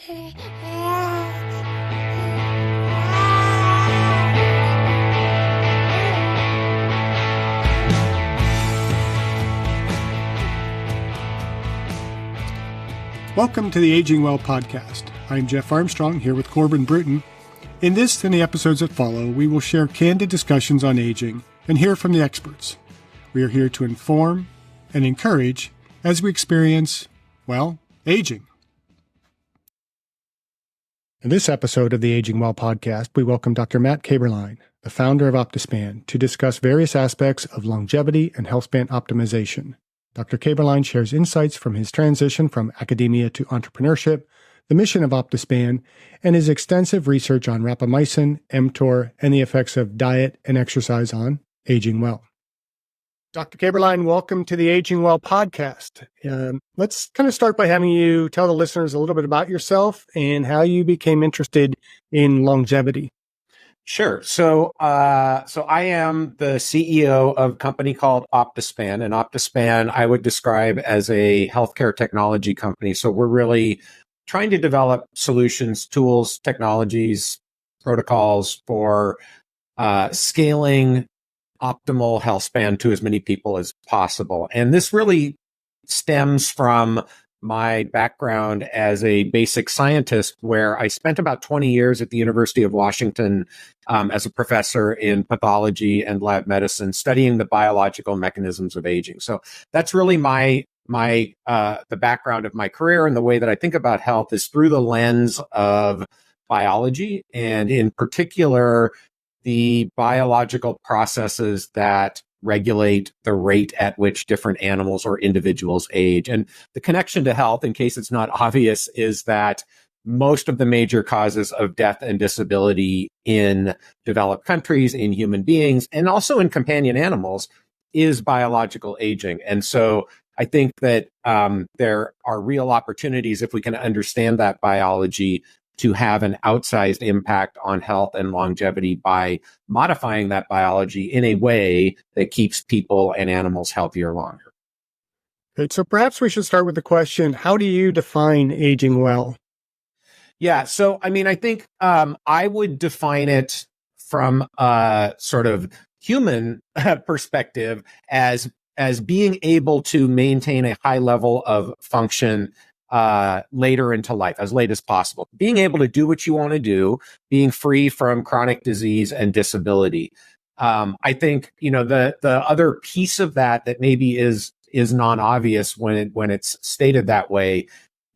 Welcome to the Aging Well podcast. I'm Jeff Armstrong, here with Corbin Bruton. In this and the episodes that follow, we will share candid discussions on aging and hear from the experts. We are here to inform and encourage as we experience, well, aging. In this episode of the Aging Well podcast, we welcome Dr. Matt Kaeberlein, the founder of Optispan, to discuss various aspects of longevity and healthspan optimization. Dr. Kaeberlein shares insights from his transition from academia to entrepreneurship, the mission of Optispan, and his extensive research on rapamycin, mTOR, and the effects of diet and exercise on aging well. Dr. Kaeberlein, welcome to the Aging Well podcast. Let's kind of start by having you tell the listeners a little bit about yourself and how you became interested in longevity. Sure. So I am the CEO of a company called Optispan, and Optispan I would describe as a healthcare technology company. So we're really trying to develop solutions, tools, technologies, protocols for scaling optimal health span to as many people as possible. And this really stems from my background as a basic scientist, where I spent about 20 years at the University of Washington as a professor in pathology and lab medicine, studying the biological mechanisms of aging. So that's really the background of my career, and the way that I think about health is through the lens of biology, and in particular, the biological processes that regulate the rate at which different animals or individuals age. And the connection to health, in case it's not obvious, is that most of the major causes of death and disability in developed countries, in human beings, and also in companion animals is biological aging. And so I think that there are real opportunities, if we can understand that biology, to have an outsized impact on health and longevity by modifying that biology in a way that keeps people and animals healthier longer. Okay, so perhaps we should start with the question, how do you define aging well? Yeah, so I think I would define it from a sort of human perspective as being able to maintain a high level of function later into life, as late as possible. Being able to do what you want to do, being free from chronic disease and disability. I think, the other piece of that maybe is non-obvious when it's stated that way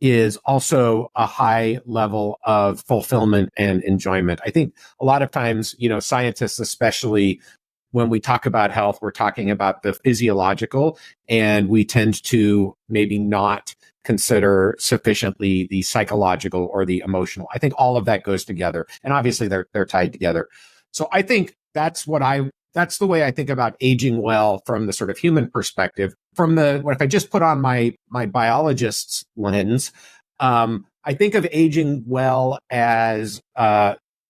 is also a high level of fulfillment and enjoyment. I think a lot of times, scientists, especially when we talk about health, we're talking about the physiological, and we tend to maybe not consider sufficiently the psychological or the emotional. I think all of that goes together, and obviously they're tied together. So I think that's the way I think about aging well from the sort of human perspective. If I just put on my biologist's lens, I think of aging well as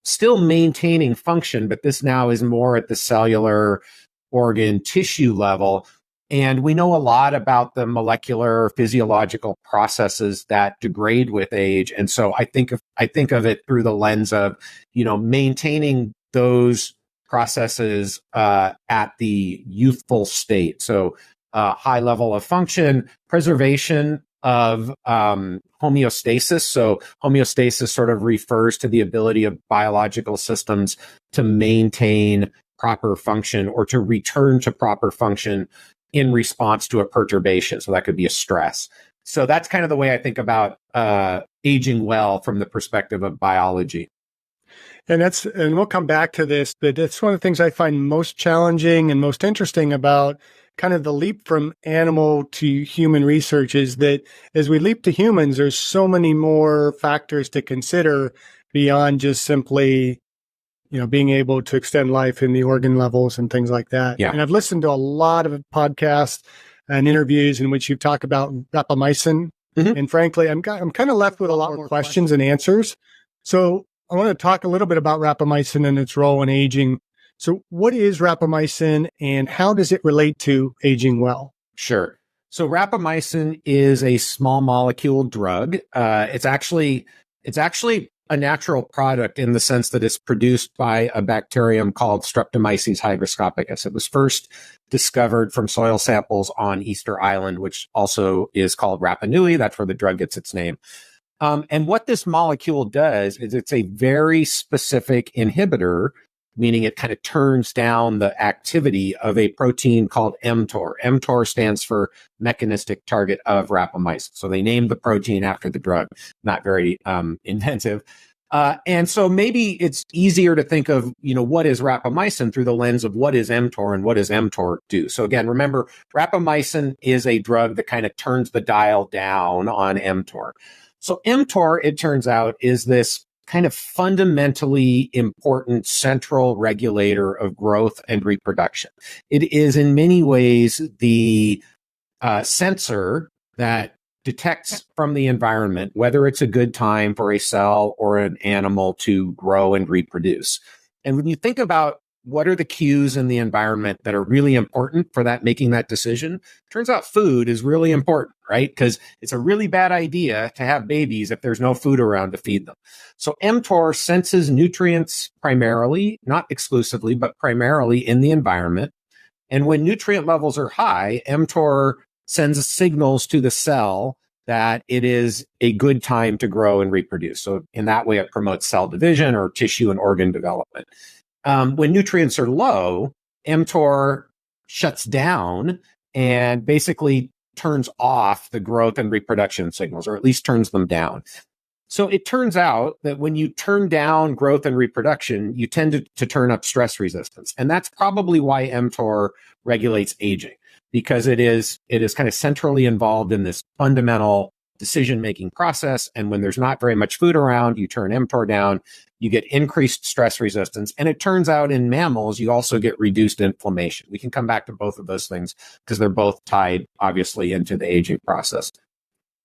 still maintaining function, but this now is more at the cellular, organ, tissue level. And we know a lot about the molecular physiological processes that degrade with age. And so I think of it through the lens of, maintaining those processes at the youthful state. So high level of function, preservation of homeostasis. So homeostasis sort of refers to the ability of biological systems to maintain proper function or to return to proper function in response to a perturbation. So that could be a stress. So that's kind of the way I think about aging well from the perspective of biology. And we'll come back to this, but it's one of the things I find most challenging and most interesting about kind of the leap from animal to human research is that as we leap to humans, there's so many more factors to consider beyond just simply, being able to extend life in the organ levels and things like that. Yeah. And I've listened to a lot of podcasts and interviews in which you talk about rapamycin. Mm-hmm. And frankly, I'm kind of left with a lot more questions and answers. So I want to talk a little bit about rapamycin and its role in aging. So what is rapamycin and how does it relate to aging well? Sure. So rapamycin is a small molecule drug. It's actually It's actually a natural product in the sense that it's produced by a bacterium called Streptomyces hygroscopicus. It was first discovered from soil samples on Easter Island, which also is called Rapa Nui. That's where the drug gets its name. And what this molecule does is it's a very specific inhibitor, meaning it kind of turns down the activity of a protein called mTOR. mTOR stands for mechanistic target of rapamycin. So they named the protein after the drug. Not very inventive. And so maybe it's easier to think of, what is rapamycin through the lens of what is mTOR and what does mTOR do? So again, remember, rapamycin is a drug that kind of turns the dial down on mTOR. So mTOR, it turns out, is this kind of fundamentally important central regulator of growth and reproduction. It is in many ways the sensor that detects from the environment whether it's a good time for a cell or an animal to grow and reproduce. And when you think about what are the cues in the environment that are really important for that, making that decision, turns out food is really important, right? Because it's a really bad idea to have babies if there's no food around to feed them. So mTOR senses nutrients primarily, not exclusively, but primarily in the environment. And when nutrient levels are high, mTOR sends signals to the cell that it is a good time to grow and reproduce. So in that way, it promotes cell division or tissue and organ development. When nutrients are low, mTOR shuts down and basically turns off the growth and reproduction signals, or at least turns them down. So it turns out that when you turn down growth and reproduction, you tend to turn up stress resistance. And that's probably why mTOR regulates aging, because it is kind of centrally involved in this fundamental decision-making process. And when there's not very much food around, you turn mTOR down, you get increased stress resistance. And it turns out in mammals, you also get reduced inflammation. We can come back to both of those things because they're both tied, obviously, into the aging process.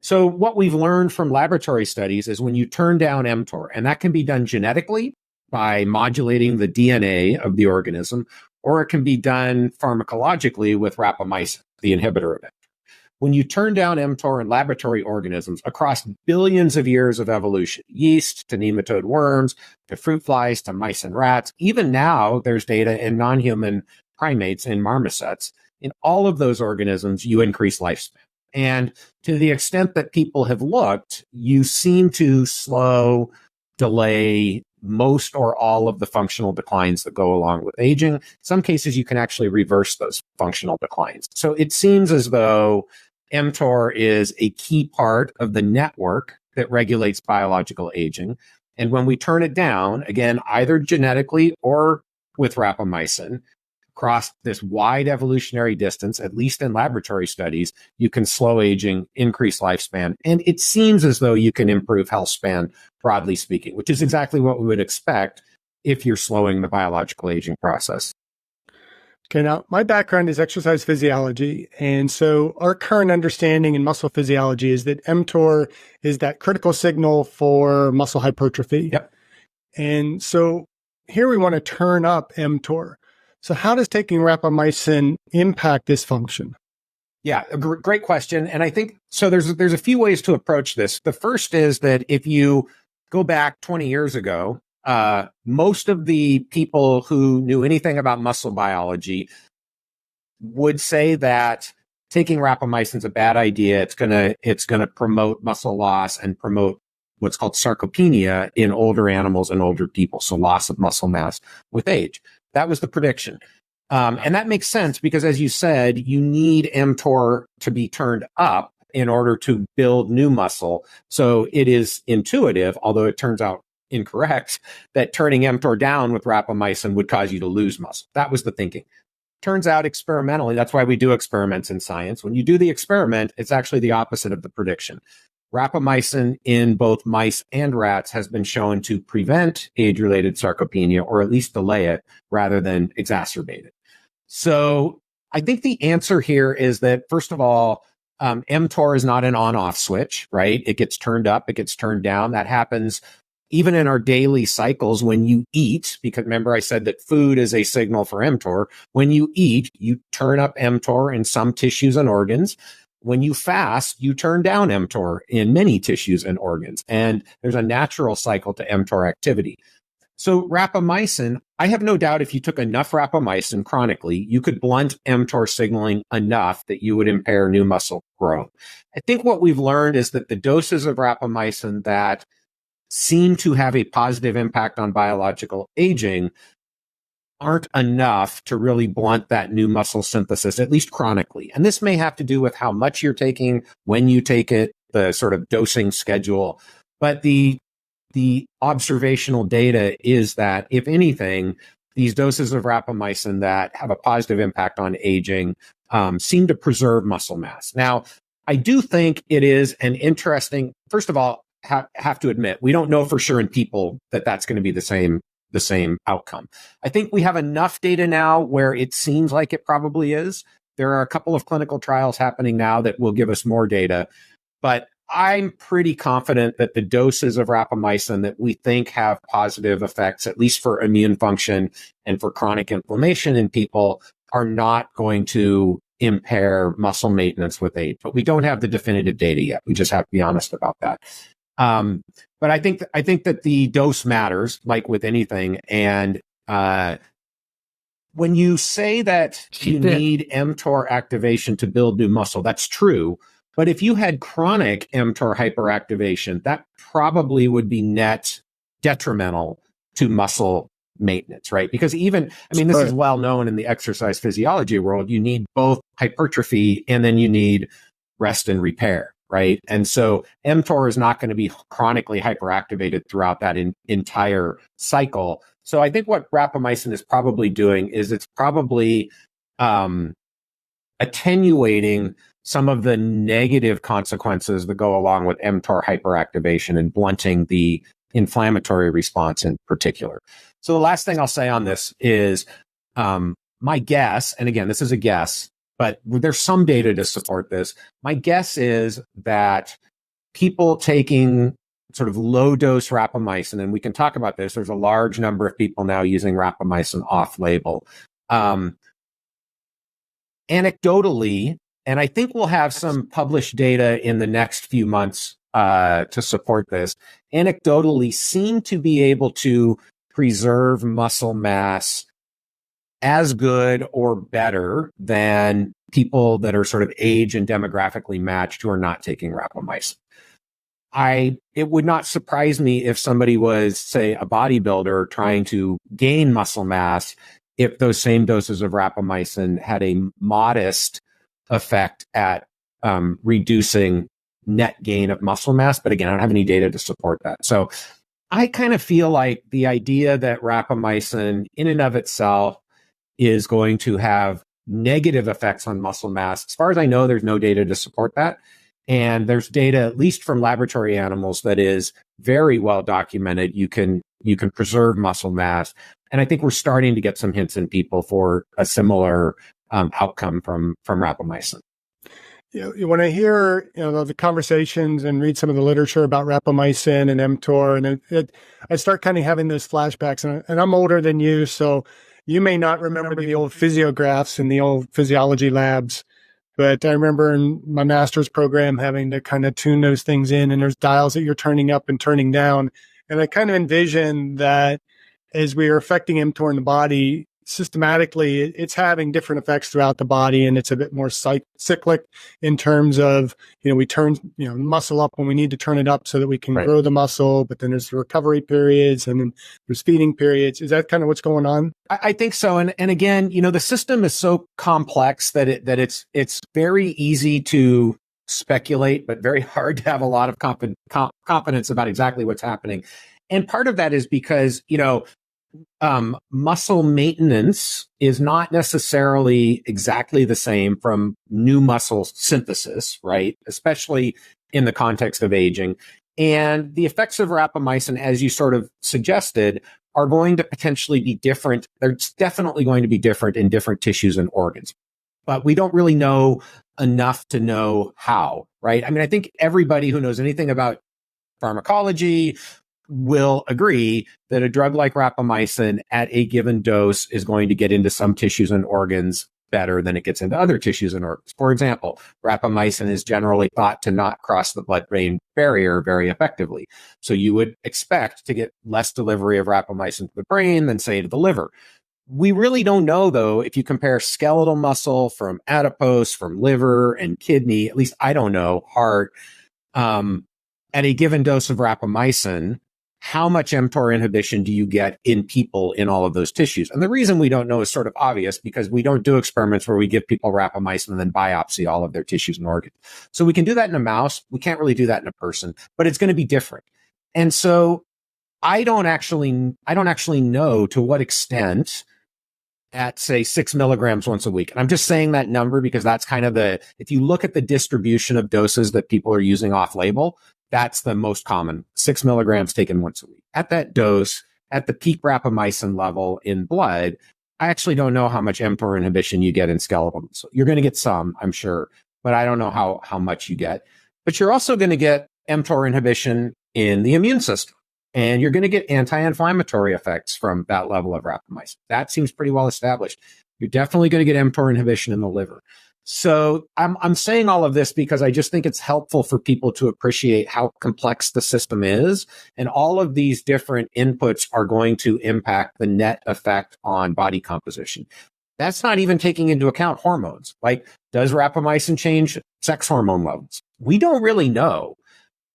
So what we've learned from laboratory studies is when you turn down mTOR, and that can be done genetically by modulating the DNA of the organism, or it can be done pharmacologically with rapamycin, the inhibitor of it. When you turn down mTOR in laboratory organisms across billions of years of evolution, yeast to nematode worms, to fruit flies, to mice and rats, even now there's data in non-human primates, in marmosets. In all of those organisms, you increase lifespan. And to the extent that people have looked, you seem to slow, delay most or all of the functional declines that go along with aging. In some cases, you can actually reverse those functional declines. So it seems as though mTOR is a key part of the network that regulates biological aging. And when we turn it down, again, either genetically or with rapamycin, across this wide evolutionary distance, at least in laboratory studies, you can slow aging, increase lifespan, and it seems as though you can improve health span, broadly speaking, which is exactly what we would expect if you're slowing the biological aging process. Okay, now my background is exercise physiology. And so our current understanding in muscle physiology is that mTOR is that critical signal for muscle hypertrophy. Yep. And so here we want to turn up mTOR. So how does taking rapamycin impact this function? Yeah, a great question. And I think, so there's a few ways to approach this. The first is that if you go back 20 years ago, most of the people who knew anything about muscle biology would say that taking rapamycin is a bad idea. It's gonna promote muscle loss and promote what's called sarcopenia in older animals and older people. So loss of muscle mass with age. That was the prediction. And that makes sense because, as you said, you need mTOR to be turned up in order to build new muscle. So it is intuitive, although it turns out incorrect, that turning mTOR down with rapamycin would cause you to lose muscle. That was the thinking. Turns out experimentally, that's why we do experiments in science. When you do the experiment, it's actually the opposite of the prediction. Rapamycin in both mice and rats has been shown to prevent age-related sarcopenia, or at least delay it rather than exacerbate it. So I think the answer here is that, first of all, mTOR is not an on-off switch, right? It gets turned up, it gets turned down. That happens even in our daily cycles when you eat, because remember I said that food is a signal for mTOR. When you eat, you turn up mTOR in some tissues and organs. when you fast, you turn down mTOR in many tissues and organs, and there's a natural cycle to mTOR activity. So rapamycin, I have no doubt if you took enough rapamycin chronically, you could blunt mTOR signaling enough that you would impair new muscle growth. I think what we've learned is that the doses of rapamycin that seem to have a positive impact on biological aging aren't enough to really blunt that new muscle synthesis, at least chronically. And this may have to do with how much you're taking, when you take it, the sort of dosing schedule. But the observational data is that, if anything, these doses of rapamycin that have a positive impact on aging seem to preserve muscle mass. Now, I do think it is an interesting, first of all, have to admit, we don't know for sure in people that that's going to be the same outcome. I think we have enough data now where it seems like it probably is. There are a couple of clinical trials happening now that will give us more data, but I'm pretty confident that the doses of rapamycin that we think have positive effects, at least for immune function and for chronic inflammation in people, are not going to impair muscle maintenance with age. But we don't have the definitive data yet. We just have to be honest about that. But I think that the dose matters, like with anything. And when you say that you need mTOR activation to build new muscle, that's true. But if you had chronic mTOR hyperactivation, that probably would be net detrimental to muscle maintenance, right? Because this is well known in the exercise physiology world, you need both hypertrophy and then you need rest and repair, right? And so mTOR is not going to be chronically hyperactivated throughout that entire cycle. So I think what rapamycin is probably doing is it's probably attenuating some of the negative consequences that go along with mTOR hyperactivation and blunting the inflammatory response in particular. So the last thing I'll say on this is my guess, and again, this is a guess, but there's some data to support this. My guess is that people taking sort of low dose rapamycin, and we can talk about this, there's a large number of people now using rapamycin off label. Anecdotally, and I think we'll have some published data in the next few months to support this, anecdotally seem to be able to preserve muscle mass as good or better than people that are sort of age and demographically matched who are not taking rapamycin. It would not surprise me if somebody was, say, a bodybuilder trying to gain muscle mass, if those same doses of rapamycin had a modest effect at reducing net gain of muscle mass. But again, I don't have any data to support that. So I kind of feel like the idea that rapamycin in and of itself is going to have negative effects on muscle mass, as far as I know, there's no data to support that. And there's data, at least from laboratory animals, that is very well documented. You can preserve muscle mass. And I think we're starting to get some hints in people for a similar outcome from rapamycin. When I hear the conversations and read some of the literature about rapamycin and mTOR, and I start kind of having those flashbacks. And I'm older than you, so you may not remember the old physiographs in the old physiology labs. But I remember in my master's program having to kind of tune those things in, and there's dials that you're turning up and turning down. And I kind of envision that as we are affecting mTOR in the body, systematically, it's having different effects throughout the body, and it's a bit more cyclic in terms of, we turn, muscle up when we need to turn it up so that we can grow the muscle, but then there's the recovery periods and then there's feeding periods. Is that kind of what's going on? I think so. And again, the system is so complex that it's very easy to speculate, but very hard to have a lot of confidence about exactly what's happening. And part of that is because, muscle maintenance is not necessarily exactly the same from new muscle synthesis, right? Especially in the context of aging. And the effects of rapamycin, as you sort of suggested, are going to potentially be different. They're definitely going to be different in different tissues and organs. But we don't really know enough to know how, right? I think everybody who knows anything about pharmacology will agree that a drug like rapamycin at a given dose is going to get into some tissues and organs better than it gets into other tissues and organs. For example, rapamycin is generally thought to not cross the blood-brain barrier very effectively. So you would expect to get less delivery of rapamycin to the brain than, say, to the liver. We really don't know, though, if you compare skeletal muscle from adipose, from liver and kidney, at least I don't know, heart, at a given dose of rapamycin, how much mTOR inhibition do you get in people in all of those tissues? And the reason we don't know is sort of obvious, because we don't do experiments where we give people rapamycin and then biopsy all of their tissues and organs. So we can do that in a mouse. We can't really do that in a person, but it's going to be different. And so I don't actually know to what extent at, say, 6 milligrams once a week. And I'm just saying that number because that's kind of if you look at the distribution of doses that people are using off label, that's the most common, 6 milligrams taken once a week. At that dose, at the peak rapamycin level in blood, I actually don't know how much mTOR inhibition you get in skeletal muscle. You're going to get some, I'm sure, but I don't know how much you get. But you're also going to get mTOR inhibition in the immune system. And you're going to get anti-inflammatory effects from that level of rapamycin. That seems pretty well established. You're definitely going to get mTOR inhibition in the liver. So I'm saying all of this because I just think it's helpful for people to appreciate how complex the system is. And all of these different inputs are going to impact the net effect on body composition. That's not even taking into account hormones. Like, does rapamycin change sex hormone levels? We don't really know.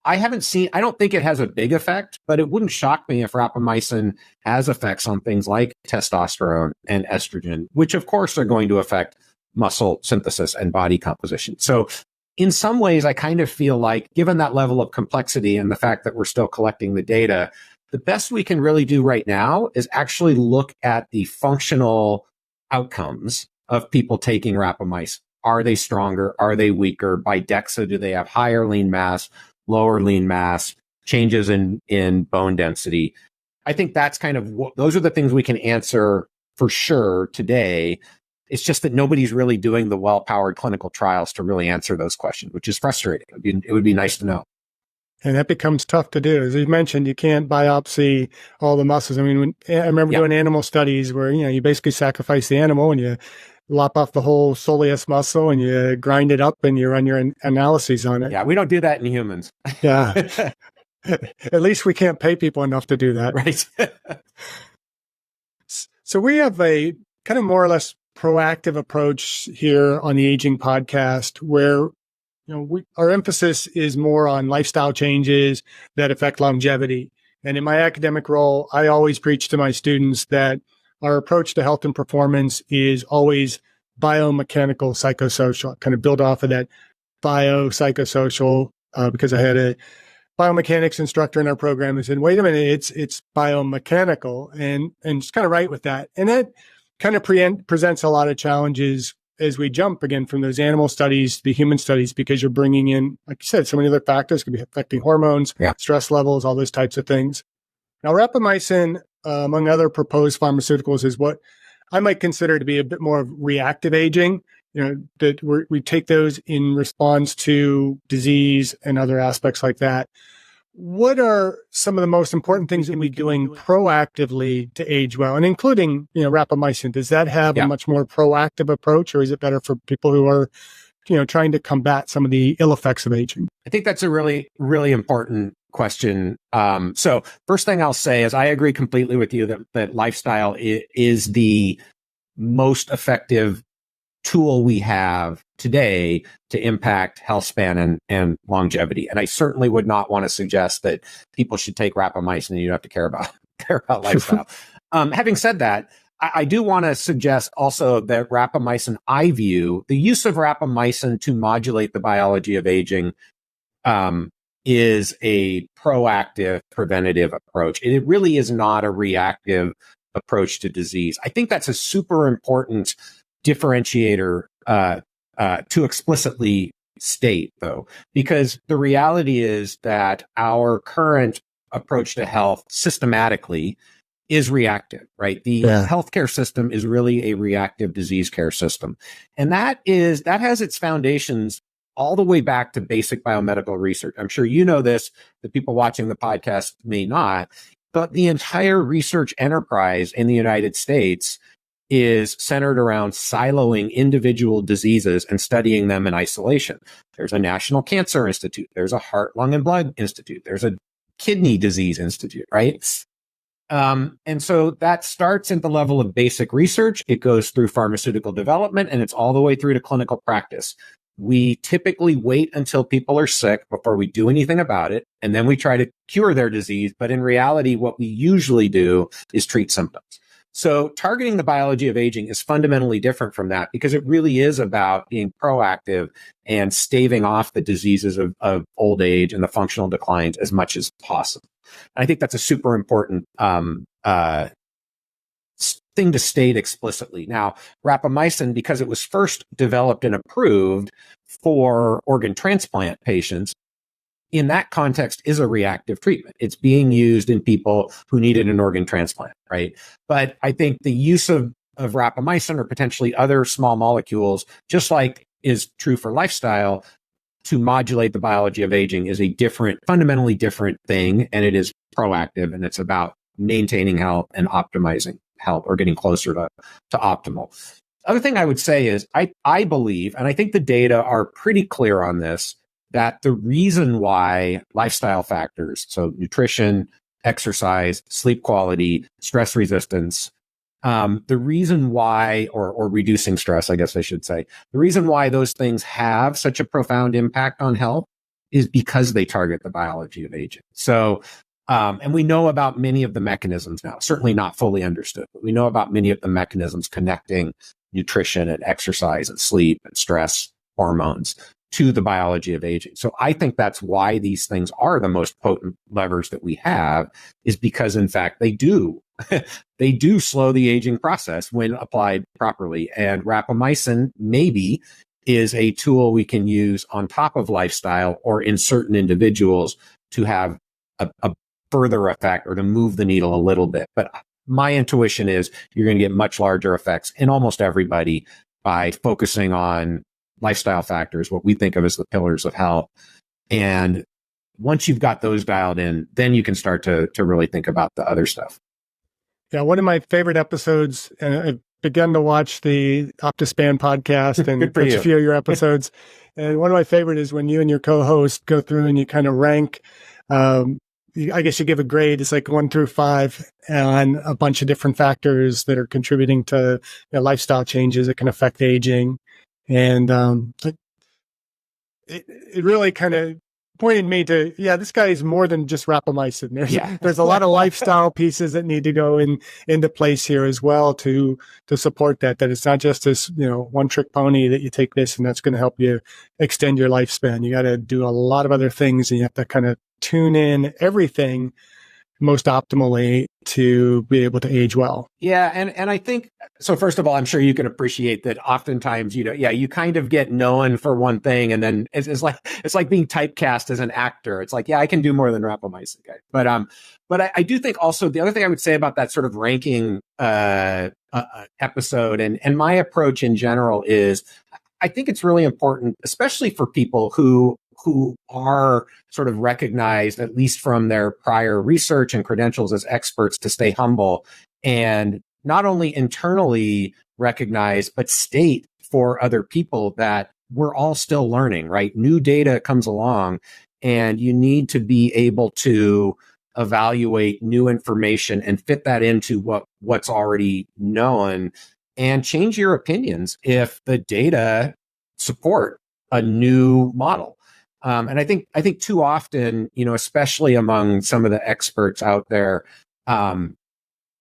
I don't think it has a big effect, but it wouldn't shock me if rapamycin has effects on things like testosterone and estrogen, which of course are going to affect muscle synthesis and body composition. So in some ways, I kind of feel like, given that level of complexity and the fact that we're still collecting the data, the best we can really do right now is actually look at the functional outcomes of people taking rapamycin. Are they stronger? Are they weaker? By DEXA, do they have higher lean mass, lower lean mass, changes in bone density? I think that's kind of those are the things we can answer for sure today. It's just that nobody's really doing the well-powered clinical trials to really answer those questions, which is frustrating. It would be nice to know. And that becomes tough to do. As you mentioned, you can't biopsy all the muscles. I mean, I remember doing animal studies where, you basically sacrifice the animal and you lop off the whole soleus muscle and you grind it up and you run your analyses on it. Yeah, we don't do that in humans. Yeah. At least we can't pay people enough to do that. Right. So we have a kind of more or less proactive approach here on the Aging Podcast where, our emphasis is more on lifestyle changes that affect longevity. And in my academic role, I always preach to my students that our approach to health and performance is always biomechanical, psychosocial. Kind of build off of that biopsychosocial because I had a biomechanics instructor in our program who said, wait a minute, it's biomechanical, and just kind of right with that. And that kind of presents a lot of challenges as we jump again from those animal studies to the human studies, because you're bringing in, like you said, so many other factors could be affecting hormones, stress levels, all those types of things. Now, rapamycin, among other proposed pharmaceuticals, is what I might consider to be a bit more of reactive aging, that we take those in response to disease and other aspects like that. What are some of the most important things that we're doing proactively to age well, and including, rapamycin? Does that have a much more proactive approach, or is it better for people who are, trying to combat some of the ill effects of aging? I think that's a really, really important question. So first thing I'll say is I agree completely with you that lifestyle is the most effective tool we have today to impact health span and longevity. And I certainly would not want to suggest that people should take rapamycin and you don't have to care about lifestyle. Having said that, I do want to suggest also that rapamycin, I view the use of rapamycin to modulate the biology of aging is a proactive preventative approach. It really is not a reactive approach to disease. I think that's a super important differentiator to explicitly state, though, because the reality is that our current approach to health systematically is reactive, right? The healthcare system is really a reactive disease care system. And that has its foundations all the way back to basic biomedical research. I'm sure you know this, the people watching the podcast may not, but the entire research enterprise in the United States is centered around siloing individual diseases and studying them in isolation. There's a National Cancer Institute. There's a Heart, Lung, and Blood Institute. There's a Kidney Disease Institute, right? And so that starts at the level of basic research. It goes through pharmaceutical development, and it's all the way through to clinical practice. We typically wait until people are sick before we do anything about it, and then we try to cure their disease. But in reality, what we usually do is treat symptoms. So targeting the biology of aging is fundamentally different from that, because it really is about being proactive and staving off the diseases of old age and the functional declines as much as possible. And I think that's a super important thing to state explicitly. Now, rapamycin, because it was first developed and approved for organ transplant patients, in that context is a reactive treatment. It's being used in people who needed an organ transplant, right? But I think the use of rapamycin or potentially other small molecules, just like is true for lifestyle, to modulate the biology of aging is a different, fundamentally different thing. And it is proactive, and it's about maintaining health and optimizing health, or getting closer to optimal. Other thing I would say is I believe, and I think the data are pretty clear on this, that the reason why lifestyle factors, so nutrition, exercise, sleep quality, stress resistance, the reason why, or reducing stress, I guess I should say, the reason why those things have such a profound impact on health is because they target the biology of aging. So, and we know about many of the mechanisms now, certainly not fully understood, but we know about many of the mechanisms connecting nutrition and exercise and sleep and stress hormones to the biology of aging. So I think that's why these things are the most potent levers that we have, is because in fact they do they do slow the aging process when applied properly. And rapamycin maybe is a tool we can use on top of lifestyle or in certain individuals to have a further effect or to move the needle a little bit. But my intuition is you're going to get much larger effects in almost everybody by focusing on lifestyle factors, what we think of as the pillars of health. And once you've got those dialed in, then you can start to really think about the other stuff. Yeah, one of my favorite episodes, and I've begun to watch the Optispan podcast and watch a few of your episodes. And one of my favorite is when you and your co-host go through and you kind of rank, I guess you give a grade, it's like 1 through 5 on a bunch of different factors that are contributing to lifestyle changes that can affect aging. And it really kind of pointed me to, this guy is more than just rapamycin. There's a lot of lifestyle pieces that need to go into place here as well to support that it's not just this, one trick pony that you take this and that's going to help you extend your lifespan. You got to do a lot of other things, and you have to kind of tune in everything most optimally to be able to age well. Yeah. And I think, so first of all, I'm sure you can appreciate that oftentimes, you kind of get known for one thing, and then it's like being typecast as an actor. It's like, I can do more than rapamycin guy. But I do think also the other thing I would say about that sort of ranking episode and my approach in general is, I think it's really important, especially for people who are sort of recognized, at least from their prior research and credentials as experts, to stay humble and not only internally recognize, but state for other people that we're all still learning, right? New data comes along, and you need to be able to evaluate new information and fit that into what's already known, and change your opinions if the data support a new model. And I think too often, especially among some of the experts out there,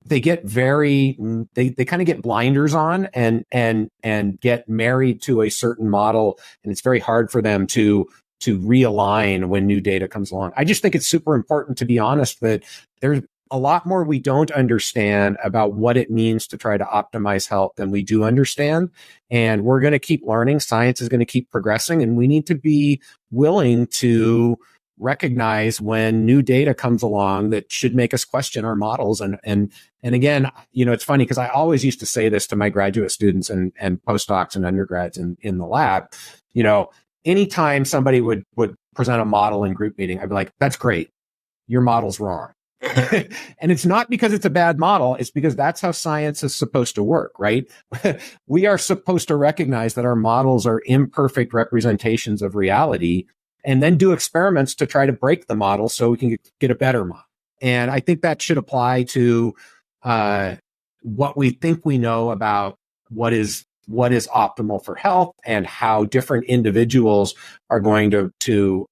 they get they kind of get blinders on and get married to a certain model, and it's very hard for them to realign when new data comes along. I just think it's super important to be honest that there's a lot more we don't understand about what it means to try to optimize health than we do understand. And we're going to keep learning. Science is going to keep progressing, and we need to be willing to recognize when new data comes along that should make us question our models. And again, it's funny because I always used to say this to my graduate students and postdocs and undergrads in the lab. Anytime somebody would present a model in group meeting, I'd be like, that's great. Your model's wrong. And it's not because it's a bad model. It's because that's how science is supposed to work, right? We are supposed to recognize that our models are imperfect representations of reality and then do experiments to try to break the model so we can get a better model. And I think that should apply to what we think we know about what is optimal for health and how different individuals are going to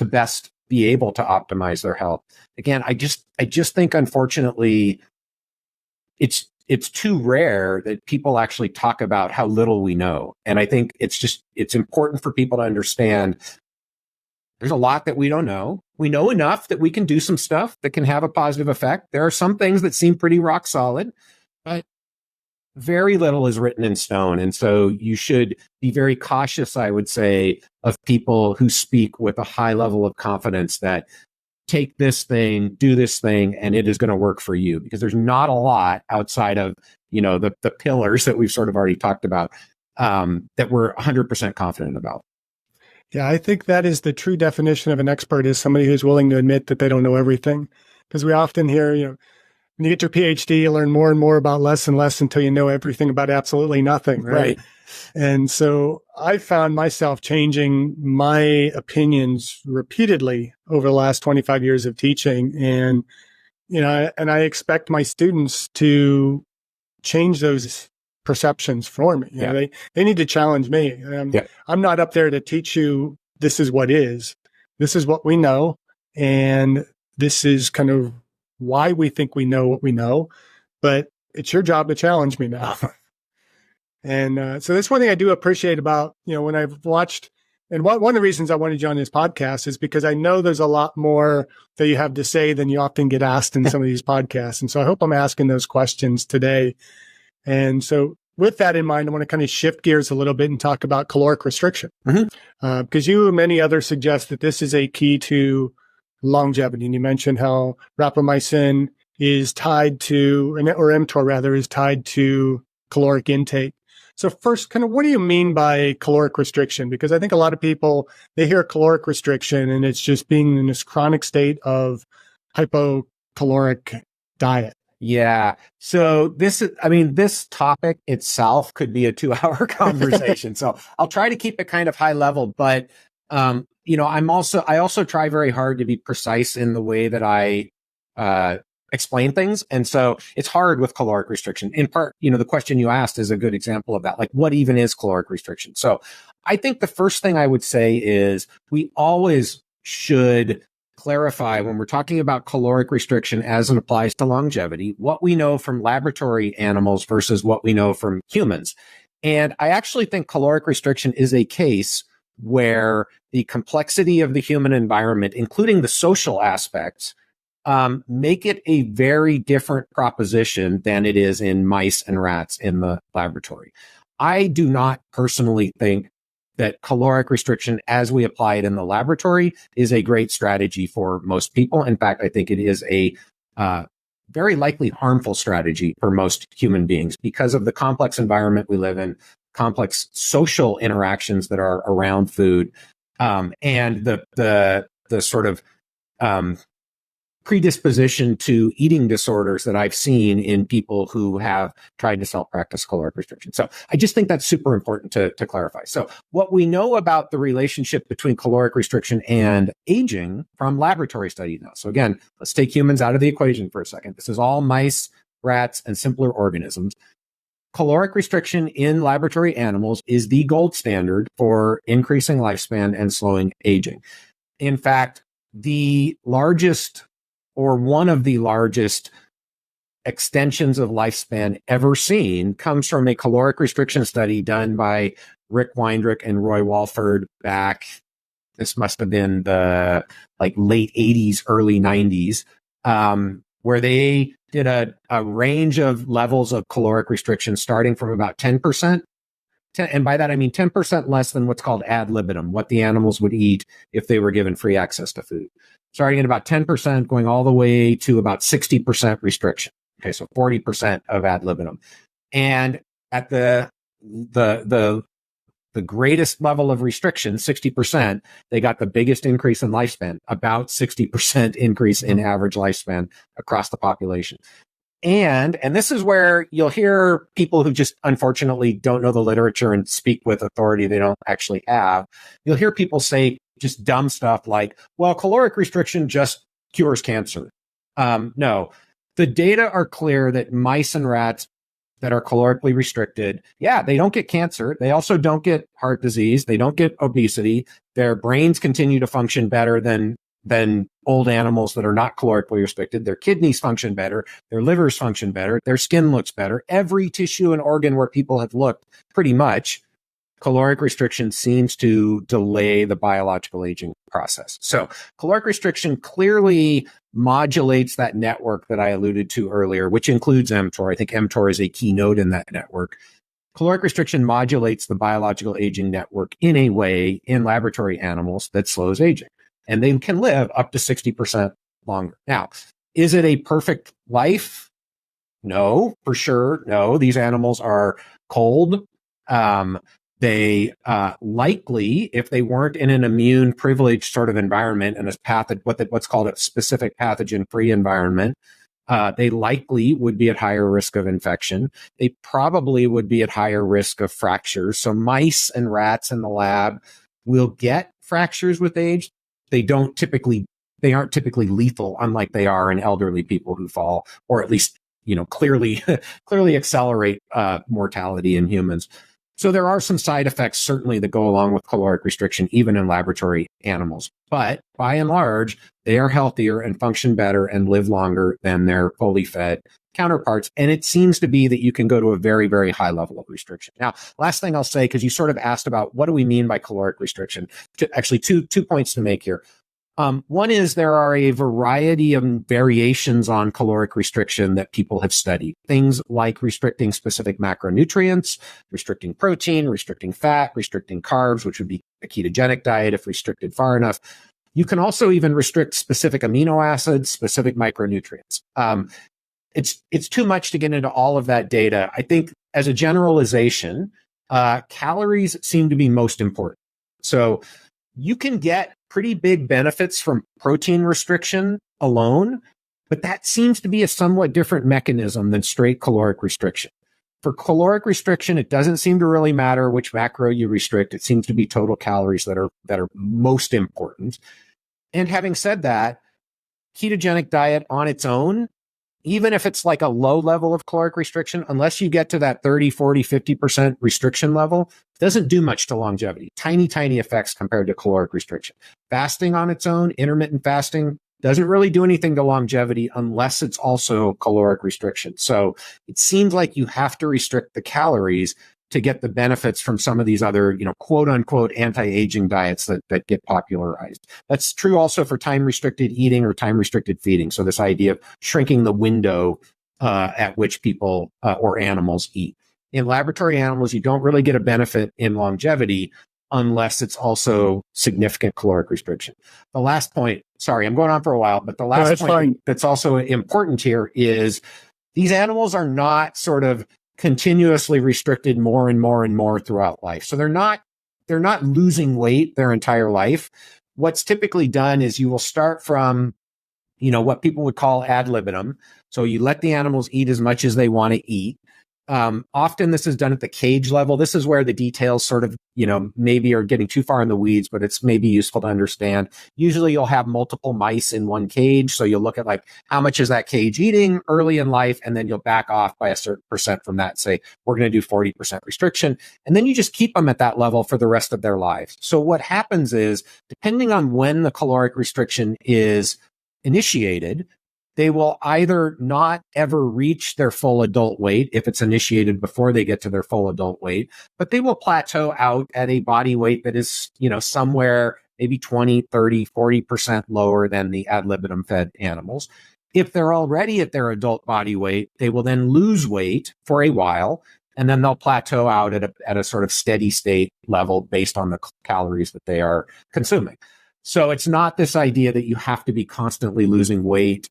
best be able to optimize their health. Again, I just think, unfortunately, it's too rare that people actually talk about how little we know. And I think it's important for people to understand there's a lot that we don't know. We know enough that we can do some stuff that can have a positive effect. There are some things that seem pretty rock solid, but very little is written in stone. And so you should be very cautious, I would say, of people who speak with a high level of confidence that take this thing, do this thing, and it is going to work for you. Because there's not a lot outside of, the pillars that we've sort of already talked about that we're 100% confident about. Yeah, I think that is the true definition of an expert, is somebody who's willing to admit that they don't know everything. Because we often hear, when you get your PhD, you learn more and more about less and less until you know everything about absolutely nothing. Right. And so I found myself changing my opinions repeatedly over the last 25 years of teaching. And, I expect my students to change those perceptions for me. They need to challenge me. I'm not up there to teach you this is what is. This is what we know. And this is kind of why we think we know what we know, but it's your job to challenge me now. And so that's one thing I do appreciate about, when I've watched, and one of the reasons I wanted you on this podcast is because I know there's a lot more that you have to say than you often get asked in some of these podcasts. And so I hope I'm asking those questions today. And so with that in mind, I want to kind of shift gears a little bit and talk about caloric restriction. Because you and many others suggest that this is a key to longevity. And you mentioned how rapamycin is tied to, or mTOR rather, is tied to caloric intake. So first, kind of what do you mean by caloric restriction? Because I think a lot of people, they hear caloric restriction and it's just being in this chronic state of hypocaloric diet. Yeah. So this topic itself could be a 2-hour conversation. So I'll try to keep it kind of high level, but, I also try very hard to be precise in the way that I, explain things. And so it's hard with caloric restriction. In part, the question you asked is a good example of that. Like, what even is caloric restriction? So I think the first thing I would say is we always should clarify when we're talking about caloric restriction as it applies to longevity, what we know from laboratory animals versus what we know from humans. And I actually think caloric restriction is a case where the complexity of the human environment, including the social aspects, make it a very different proposition than it is in mice and rats in the laboratory. I do not personally think that caloric restriction as we apply it in the laboratory is a great strategy for most people. In fact, I think it is a very likely harmful strategy for most human beings because of the complex environment we live in, complex social interactions that are around food, and the sort of predisposition to eating disorders that I've seen in people who have tried to self-practice caloric restriction. So I just think that's super important to clarify. So what we know about the relationship between caloric restriction and aging from laboratory studies now. So again, let's take humans out of the equation for a second. This is all mice, rats, and simpler organisms. Caloric restriction in laboratory animals is the gold standard for increasing lifespan and slowing aging. In fact, the largest or one of the largest extensions of lifespan ever seen comes from a caloric restriction study done by Rick Weindrich and Roy Walford back, this must have been the late 80s, early 90s, where they did a range of levels of caloric restriction starting from about 10%. And by that, I mean 10% less than what's called ad libitum, what the animals would eat if they were given free access to food. Starting at about 10%, going all the way to about 60% restriction. Okay, so 40% of ad libitum. And at the the greatest level of restriction, 60%, they got the biggest increase in lifespan, about 60% increase in average lifespan across the population. And this is where you'll hear people who just unfortunately don't know the literature and speak with authority they don't actually have. You'll hear people say just dumb stuff like, well, caloric restriction just cures cancer. No, the data are clear that mice and rats that are calorically restricted, they don't get cancer. They also don't get heart disease. They don't get obesity. Their brains continue to function better than old animals that are not calorically restricted. Their kidneys function better. Their livers function better. Their skin looks better. Every tissue and organ where people have looked, pretty much, caloric restriction seems to delay the biological aging process. So caloric restriction clearly modulates that network that I alluded to earlier, which includes mTOR. I think mTOR is a key node in that network. Caloric restriction modulates the biological aging network in a way in laboratory animals that slows aging. And they can live up to 60% longer. Now, is it a perfect life? No, for sure. No, these animals are cold. They likely, if they weren't in an immune privileged sort of environment and what's called a specific pathogen-free environment, they likely would be at higher risk of infection. They probably would be at higher risk of fractures. So mice and rats in the lab will get fractures with age. They aren't typically lethal, unlike they are in elderly people who fall, or at least, clearly accelerate mortality in humans. So there are some side effects, certainly, that go along with caloric restriction, even in laboratory animals. But by and large, they are healthier and function better and live longer than their fully fed counterparts. And it seems to be that you can go to a very, very high level of restriction. Now, last thing I'll say, because you sort of asked about what do we mean by caloric restriction? Actually, two points to make here. One is there are a variety of variations on caloric restriction that people have studied. Things like restricting specific macronutrients, restricting protein, restricting fat, restricting carbs, which would be a ketogenic diet if restricted far enough. You can also even restrict specific amino acids, specific micronutrients. It's too much to get into all of that data. I think as a generalization, calories seem to be most important. So you can get pretty big benefits from protein restriction alone, but that seems to be a somewhat different mechanism than straight caloric restriction. For caloric restriction, it doesn't seem to really matter which macro you restrict. It seems to be total calories that are most important. And having said that, ketogenic diet on its own, even if it's like a low level of caloric restriction, unless you get to that 30, 40, 50% restriction level, doesn't do much to longevity. Tiny, tiny effects compared to caloric restriction. Fasting on its own, intermittent fasting, doesn't really do anything to longevity unless it's also caloric restriction. So it seems like you have to restrict the calories to get the benefits from some of these other, quote unquote, anti-aging diets that get popularized. That's true also for time-restricted eating or time-restricted feeding. So this idea of shrinking the window at which people or animals eat. In laboratory animals, you don't really get a benefit in longevity unless it's also significant caloric restriction. The last point, sorry, I'm going on for a while, but the last point that's also important here is these animals are not sort of continuously restricted more and more and more throughout life. So they're not losing weight their entire life. What's typically done is you will start from, what people would call ad libitum. So you let the animals eat as much as they want to eat. Often this is done at the cage level. This is where the details sort of, maybe are getting too far in the weeds, but it's maybe useful to understand. Usually you'll have multiple mice in one cage. So you'll look at like, how much is that cage eating early in life? And then you'll back off by a certain percent from that. Say, we're going to do 40% restriction. And then you just keep them at that level for the rest of their lives. So what happens is, depending on when the caloric restriction is initiated, they will either not ever reach their full adult weight if it's initiated before they get to their full adult weight, but they will plateau out at a body weight that is, somewhere maybe 20, 30, 40% lower than the ad libitum fed animals. If they're already at their adult body weight, they will then lose weight for a while, and then they'll plateau out at a sort of steady state level based on the calories that they are consuming. So it's not this idea that you have to be constantly losing weight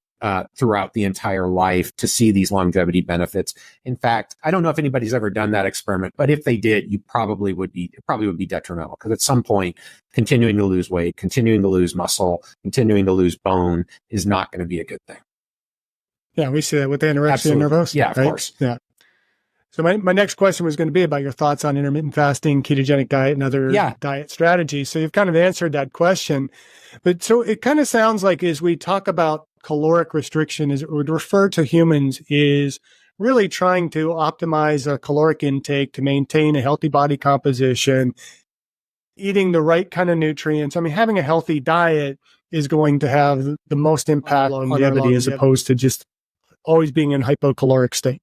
throughout the entire life to see these longevity benefits. In fact, I don't know if anybody's ever done that experiment, but if they did, it probably would be detrimental, because at some point, continuing to lose weight, continuing to lose muscle, continuing to lose bone is not going to be a good thing. Yeah, we see that with anorexia nervosa. Yeah, of course. Yeah. So my next question was going to be about your thoughts on intermittent fasting, ketogenic diet, and other diet strategies. So you've kind of answered that question. But so it kind of sounds like as we talk about caloric restriction, as it would refer to humans, is really trying to optimize a caloric intake to maintain a healthy body composition, eating the right kind of nutrients. I mean, having a healthy diet is going to have the most impact on longevity as opposed to just always being in hypocaloric state.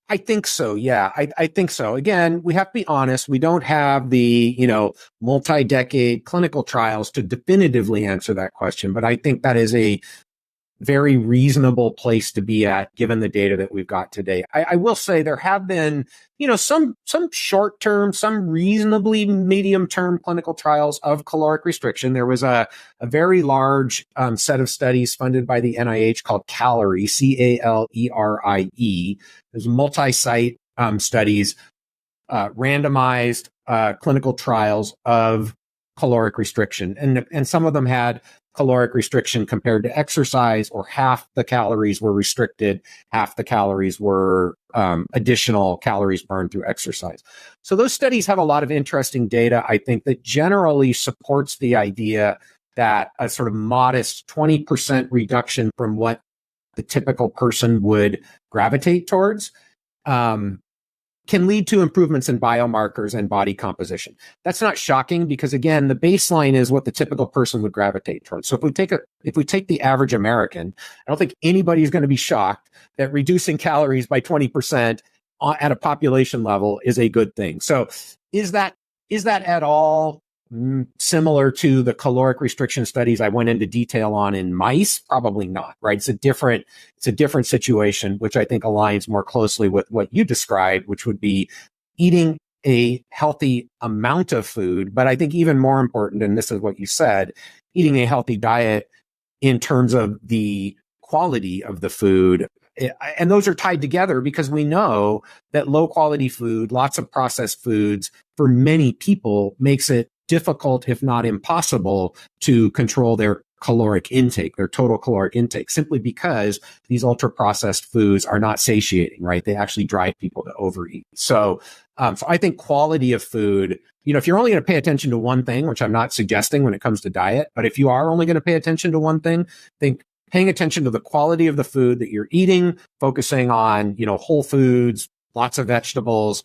I think so. Yeah, I think so. Again, we have to be honest. We don't have the, multi-decade clinical trials to definitively answer that question, but I think that is a very reasonable place to be at given the data that we've got today. I will say there have been, some short-term, some reasonably medium-term clinical trials of caloric restriction. There was a very large set of studies funded by the NIH called Calorie, CALERIE. There's multi-site studies, randomized clinical trials of caloric restriction. And some of them had caloric restriction compared to exercise, or half the calories were restricted, half the calories were additional calories burned through exercise. So those studies have a lot of interesting data, I think, that generally supports the idea that a sort of modest 20% reduction from what the typical person would gravitate towards can lead to improvements in biomarkers and body composition. That's not shocking because, again, the baseline is what the typical person would gravitate towards. So if we take the average American, I don't think anybody is going to be shocked that reducing calories by 20% at a population level is a good thing. So is that at all similar to the caloric restriction studies I went into detail on in mice? Probably not, right? It's a different situation, which I think aligns more closely with what you described, which would be eating a healthy amount of food. But I think even more important, and this is what you said, eating a healthy diet in terms of the quality of the food. And those are tied together because we know that low quality food, lots of processed foods, for many people makes it difficult, if not impossible, to control their caloric intake, their total caloric intake, simply because these ultra processed foods are not satiating, right? They actually drive people to overeat. So I think quality of food, if you're only going to pay attention to one thing, which I'm not suggesting when it comes to diet, but if you are only going to pay attention to one thing, think paying attention to the quality of the food that you're eating, focusing on, whole foods, lots of vegetables,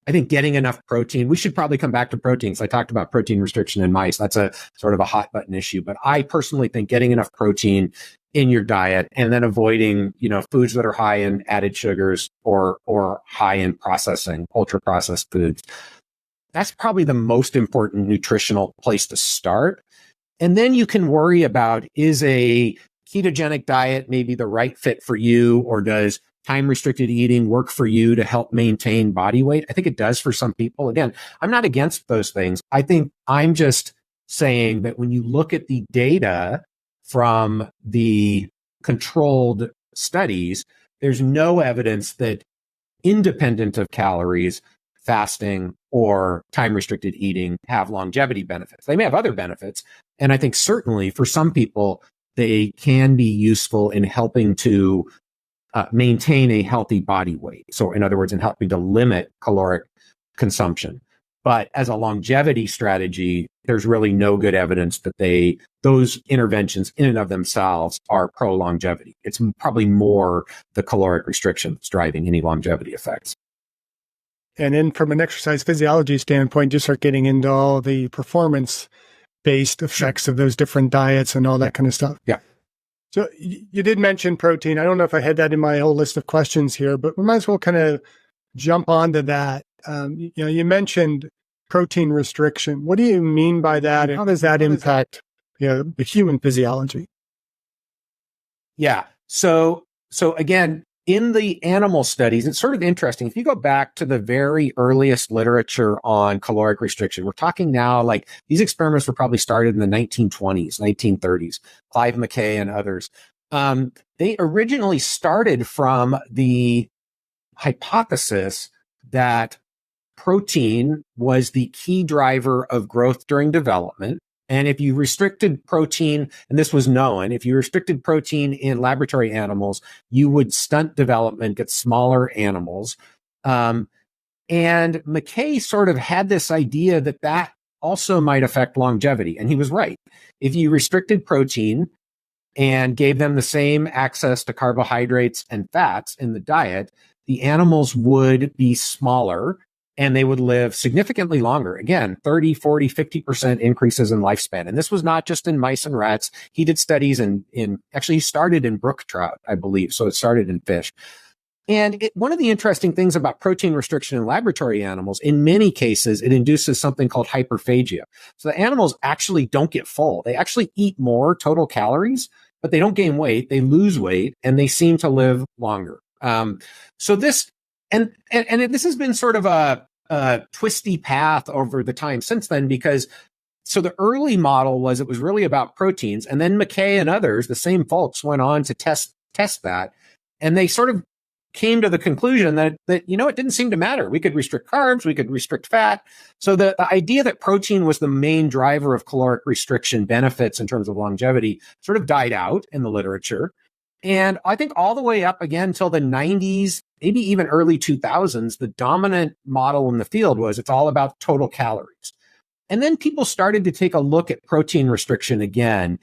I think getting enough protein. We should probably come back to proteins. I talked about protein restriction in mice. That's a sort of a hot button issue. But I personally think getting enough protein in your diet and then avoiding, foods that are high in added sugars or high in processing, ultra processed foods. That's probably the most important nutritional place to start. And then you can worry about, is a ketogenic diet maybe the right fit for you, or does time-restricted eating work for you to help maintain body weight? I think it does for some people. Again, I'm not against those things. I think I'm just saying that when you look at the data from the controlled studies, there's no evidence that independent of calories, fasting or time-restricted eating have longevity benefits. They may have other benefits. And I think certainly for some people, they can be useful in helping to maintain a healthy body weight. So in other words, in helping to limit caloric consumption. But as a longevity strategy, there's really no good evidence that those interventions in and of themselves are pro-longevity. It's probably more the caloric restriction that's driving any longevity effects. And then from an exercise physiology standpoint, you start getting into all the performance-based effects of those different diets and all that kind of stuff. Yeah. So you did mention protein. I don't know if I had that in my whole list of questions here, but we might as well kind of jump onto that. You mentioned protein restriction. What do you mean by that? And how does that impact the human physiology? Yeah. So again, in the animal studies, it's sort of interesting. If you go back to the very earliest literature on caloric restriction, we're talking now, like these experiments were probably started in the 1920s, 1930s, Clive McKay and others. They originally started from the hypothesis that protein was the key driver of growth during development. And if you restricted protein, and this was known, if you restricted protein in laboratory animals, you would stunt development, get smaller animals. And McKay sort of had this idea that that also might affect longevity. And he was right. If you restricted protein and gave them the same access to carbohydrates and fats in the diet, the animals would be smaller and they would live significantly longer. Again, 30, 40, 50% increases in lifespan. And this was not just in mice and rats. He did studies actually he started in brook trout, I believe. So it started in fish. And one of the interesting things about protein restriction in laboratory animals, in many cases, it induces something called hyperphagia. So the animals actually don't get full. They actually eat more total calories, but they don't gain weight. They lose weight and they seem to live longer. So this, and this has been sort of a twisty path over the time since then, because so the early model was, it was really about proteins. And then McKay and others, the same folks, went on to test that. And they sort of came to the conclusion that, it didn't seem to matter. We could restrict carbs, we could restrict fat. So the idea that protein was the main driver of caloric restriction benefits in terms of longevity sort of died out in the literature. And I think all the way up again till the 90s, maybe even early 2000s, the dominant model in the field was it's all about total calories. And then people started to take a look at protein restriction again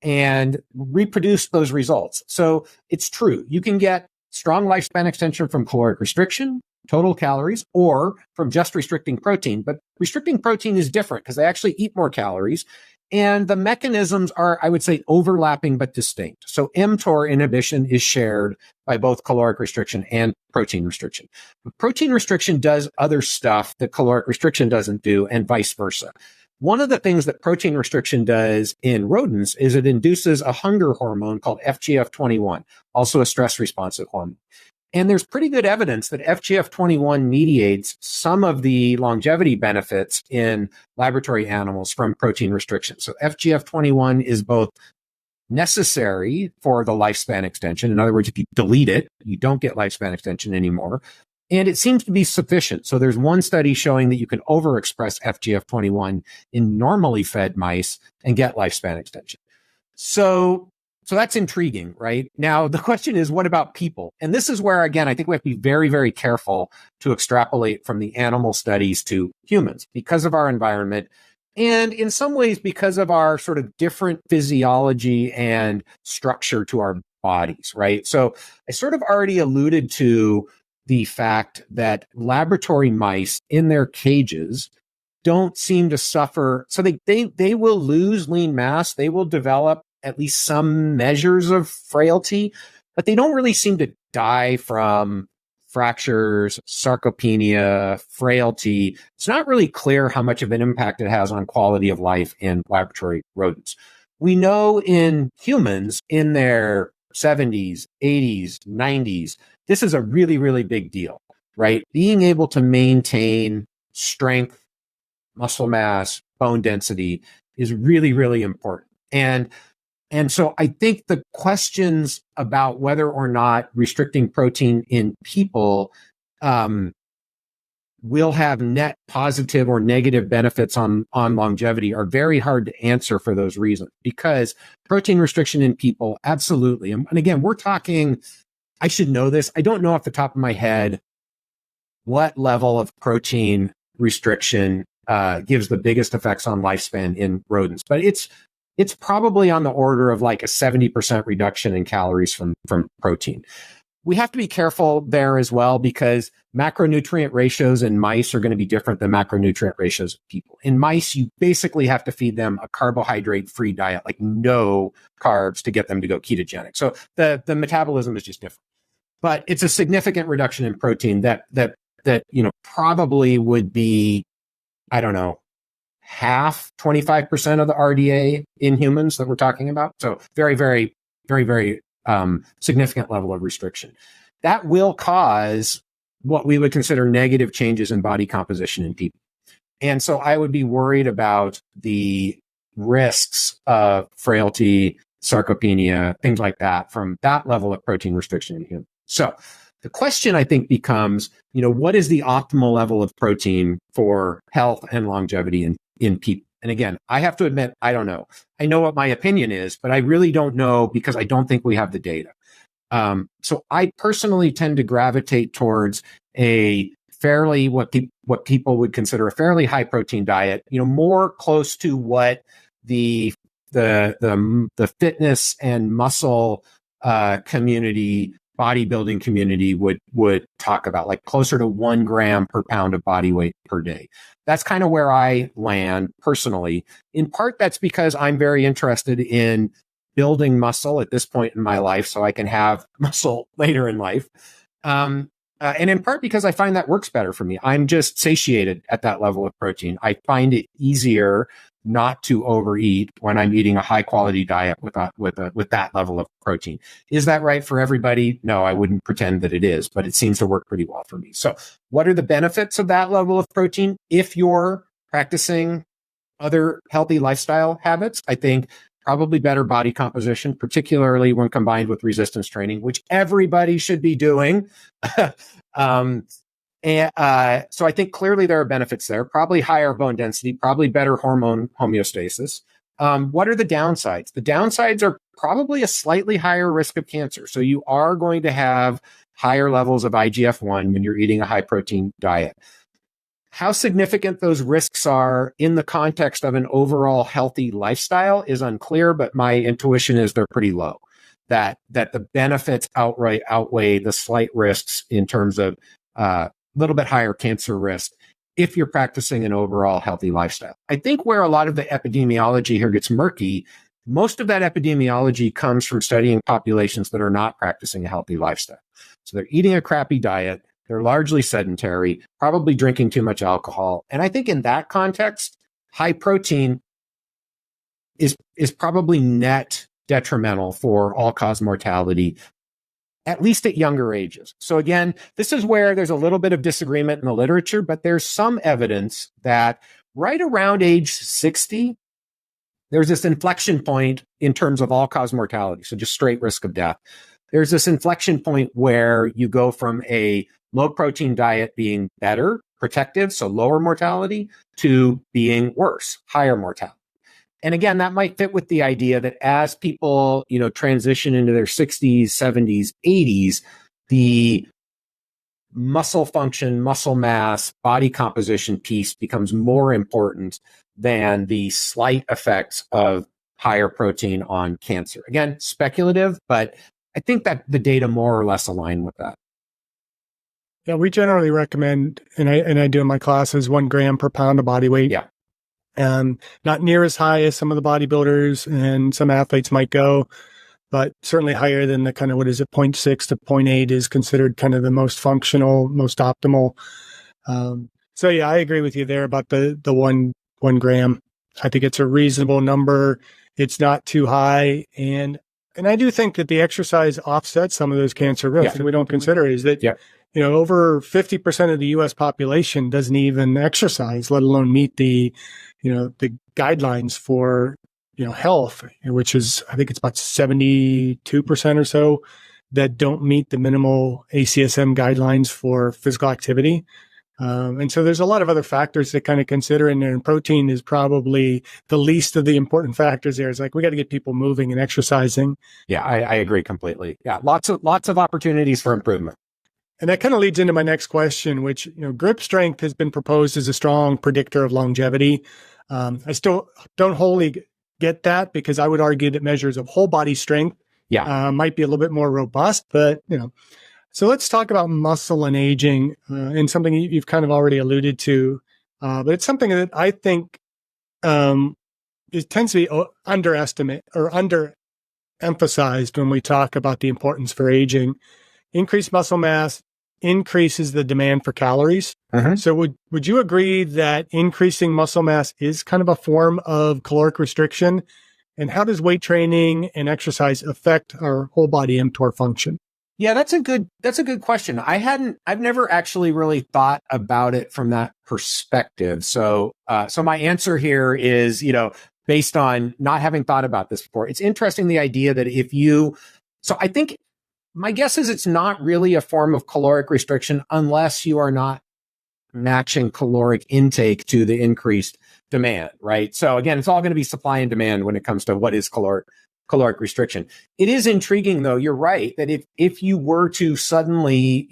and reproduce those results. So it's true. You can get strong lifespan extension from caloric restriction, total calories, or from just restricting protein. But restricting protein is different because they actually eat more calories. And the mechanisms are, I would say, overlapping but distinct. So mTOR inhibition is shared by both caloric restriction and protein restriction. But protein restriction does other stuff that caloric restriction doesn't do, and vice versa. One of the things that protein restriction does in rodents is it induces a hunger hormone called FGF21, also a stress-responsive hormone. And there's pretty good evidence that FGF21 mediates some of the longevity benefits in laboratory animals from protein restriction. So FGF21 is both necessary for the lifespan extension. In other words, if you delete it, you don't get lifespan extension anymore. And it seems to be sufficient. So there's one study showing that you can overexpress FGF21 in normally fed mice and get lifespan extension. So that's intriguing, right? Now, the question is, what about people? And this is where, again, I think we have to be very, very careful to extrapolate from the animal studies to humans because of our environment. And in some ways, because of our sort of different physiology and structure to our bodies, right? So I sort of already alluded to the fact that laboratory mice in their cages don't seem to suffer. So they will lose lean mass. They will develop at least some measures of frailty, but they don't really seem to die from fractures, sarcopenia, frailty. It's not really clear how much of an impact it has on quality of life in laboratory rodents. We know in humans in their 70s, 80s, 90s, this is a really, really big deal, right? Being able to maintain strength, muscle mass, bone density is really, really important. And so I think the questions about whether or not restricting protein in people will have net positive or negative benefits on longevity are very hard to answer for those reasons, because protein restriction in people, absolutely. And again, we're talking, I should know this. I don't know off the top of my head what level of protein restriction gives the biggest effects on lifespan in rodents, but it's probably on the order of like a 70% reduction in calories from protein. We have to be careful there as well, because macronutrient ratios in mice are going to be different than macronutrient ratios of people. In mice, you basically have to feed them a carbohydrate-free diet, like no carbs, to get them to go ketogenic. So the metabolism is just different. But it's a significant reduction in protein that probably would be, I don't know, half, 25% of the RDA in humans that we're talking about. So very, very, very, very significant level of restriction. That will cause what we would consider negative changes in body composition in people. And so I would be worried about the risks of frailty sarcopenia, things like that from that level of protein restriction in humans. So the question, I think, becomes, what is the optimal level of protein for health and longevity in people? And again, I have to admit, I don't know. I know what my opinion is, but I really don't know because I don't think we have the data. So I personally tend to gravitate towards a fairly, what people would consider a fairly high protein diet, more close to what the fitness and muscle community, bodybuilding community would talk about, like closer to 1 gram per pound of body weight per day. That's kind of where I land personally. In part, that's because I'm very interested in building muscle at this point in my life so I can have muscle later in life. And in part because I find that works better for me. I'm just satiated at that level of protein. I find it easier not to overeat when I'm eating a high quality diet with that level of protein. Is that right for everybody? No, I wouldn't pretend that it is, but it seems to work pretty well for me. So what are the benefits of that level of protein? If you're practicing other healthy lifestyle habits, I think probably better body composition, particularly when combined with resistance training, which everybody should be doing. So I think clearly there are benefits there, probably higher bone density, probably better hormone homeostasis. What are the downsides? The downsides are probably a slightly higher risk of cancer. So you are going to have higher levels of IGF-1 when you're eating a high protein diet. How significant those risks are in the context of an overall healthy lifestyle is unclear, but my intuition is they're pretty low, that the benefits outright outweigh the slight risks in terms of a little bit higher cancer risk if you're practicing an overall healthy lifestyle. I think where a lot of the epidemiology here gets murky, most of that epidemiology comes from studying populations that are not practicing a healthy lifestyle. So they're eating a crappy diet. They're largely sedentary, probably drinking too much alcohol. And I think in that context, high protein is probably net detrimental for all-cause mortality, at least at younger ages. So again, this is where there's a little bit of disagreement in the literature, but there's some evidence that right around age 60, there's this inflection point in terms of all-cause mortality, so just straight risk of death. There's this inflection point where you go from a low-protein diet being better, protective, so lower mortality, to being worse, higher mortality. And again, that might fit with the idea that as people, transition into their 60s, 70s, 80s, the muscle function, muscle mass, body composition piece becomes more important than the slight effects of higher protein on cancer. Again, speculative, but I think that the data more or less align with that. Yeah, we generally recommend, and I do in my classes, 1 gram per pound of body weight. Yeah. Not near as high as some of the bodybuilders and some athletes might go, but certainly higher than the kind of, 0.6 to 0.8 is considered kind of the most functional, most optimal. So yeah, I agree with you there about the 1 gram. I think it's a reasonable number. It's not too high. And I do think that the exercise offsets some of those cancer risks. And we don't consider is that, over 50% of the U.S. population doesn't even exercise, let alone meet the guidelines for, health, which is, I think it's about 72% or so that don't meet the minimal ACSM guidelines for physical activity. And so there's a lot of other factors to kind of consider in there, and protein is probably the least of the important factors there. It's like, we got to get people moving and exercising. Yeah, I agree completely. Yeah, lots of opportunities for improvement. And that kind of leads into my next question, which, grip strength has been proposed as a strong predictor of longevity. I still don't wholly get that, because I would argue that measures of whole body strength might be a little bit more robust, but, So let's talk about muscle and aging, and something you've kind of already alluded to, but it's something that I think it tends to be underestimated or underemphasized when we talk about the importance for aging. Increased muscle mass increases the demand for calories. Mm-hmm. So would you agree that increasing muscle mass is kind of a form of caloric restriction? And how does weight training and exercise affect our whole body mTOR function? Yeah, that's a good question. I've never actually really thought about it from that perspective. So my answer here is, based on not having thought about this before. It's interesting, the idea that so I think my guess is it's not really a form of caloric restriction unless you are not matching caloric intake to the increased demand, right? So again, it's all going to be supply and demand when it comes to what is caloric restriction. It is intriguing, though. You're right that if you were to suddenly,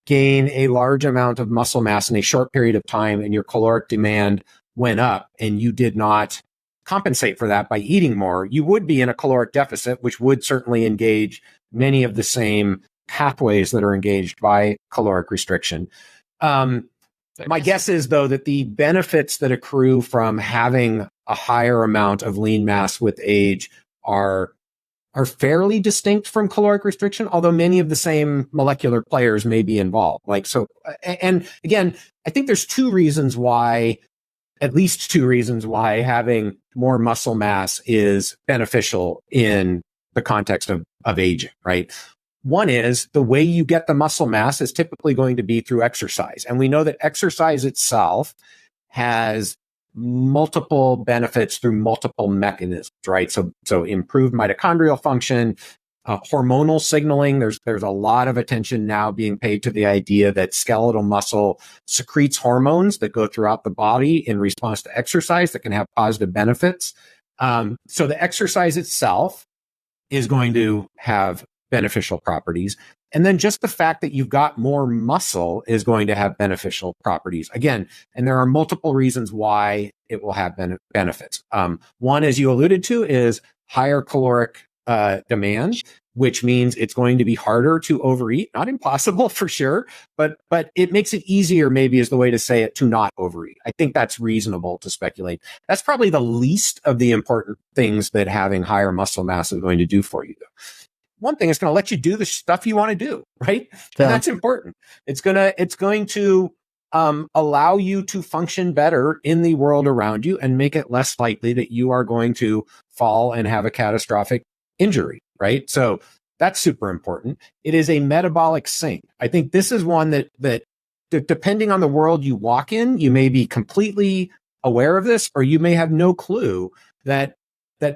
gain a large amount of muscle mass in a short period of time and your caloric demand went up and you did not compensate for that by eating more, you would be in a caloric deficit, which would certainly engage many of the same pathways that are engaged by caloric restriction. My guess is, though, that the benefits that accrue from having a higher amount of lean mass with age are fairly distinct from caloric restriction, although many of the same molecular players may be involved. And again, I think there's at least two reasons why having more muscle mass is beneficial in the context of aging, right? One is the way you get the muscle mass is typically going to be through exercise. And we know that exercise itself has multiple benefits through multiple mechanisms, right? So improved mitochondrial function, hormonal signaling. There's a lot of attention now being paid to the idea that skeletal muscle secretes hormones that go throughout the body in response to exercise that can have positive benefits. So the exercise itself is going to have beneficial properties. And then just the fact that you've got more muscle is going to have beneficial properties. Again, and there are multiple reasons why it will have benefits. One, as you alluded to, is higher caloric demand, which means it's going to be harder to overeat. Not impossible for sure, but it makes it easier, maybe is the way to say it, to not overeat. I think that's reasonable to speculate. That's probably the least of the important things that having higher muscle mass is going to do for you. One thing, is going to let you do the stuff you want to do, right? Yeah. And that's important. It's going to allow you to function better in the world around you and make it less likely that you are going to fall and have a catastrophic injury, right? So that's super important. It is a metabolic sink. I think this is one that depending on the world you walk in, you may be completely aware of this, or you may have no clue that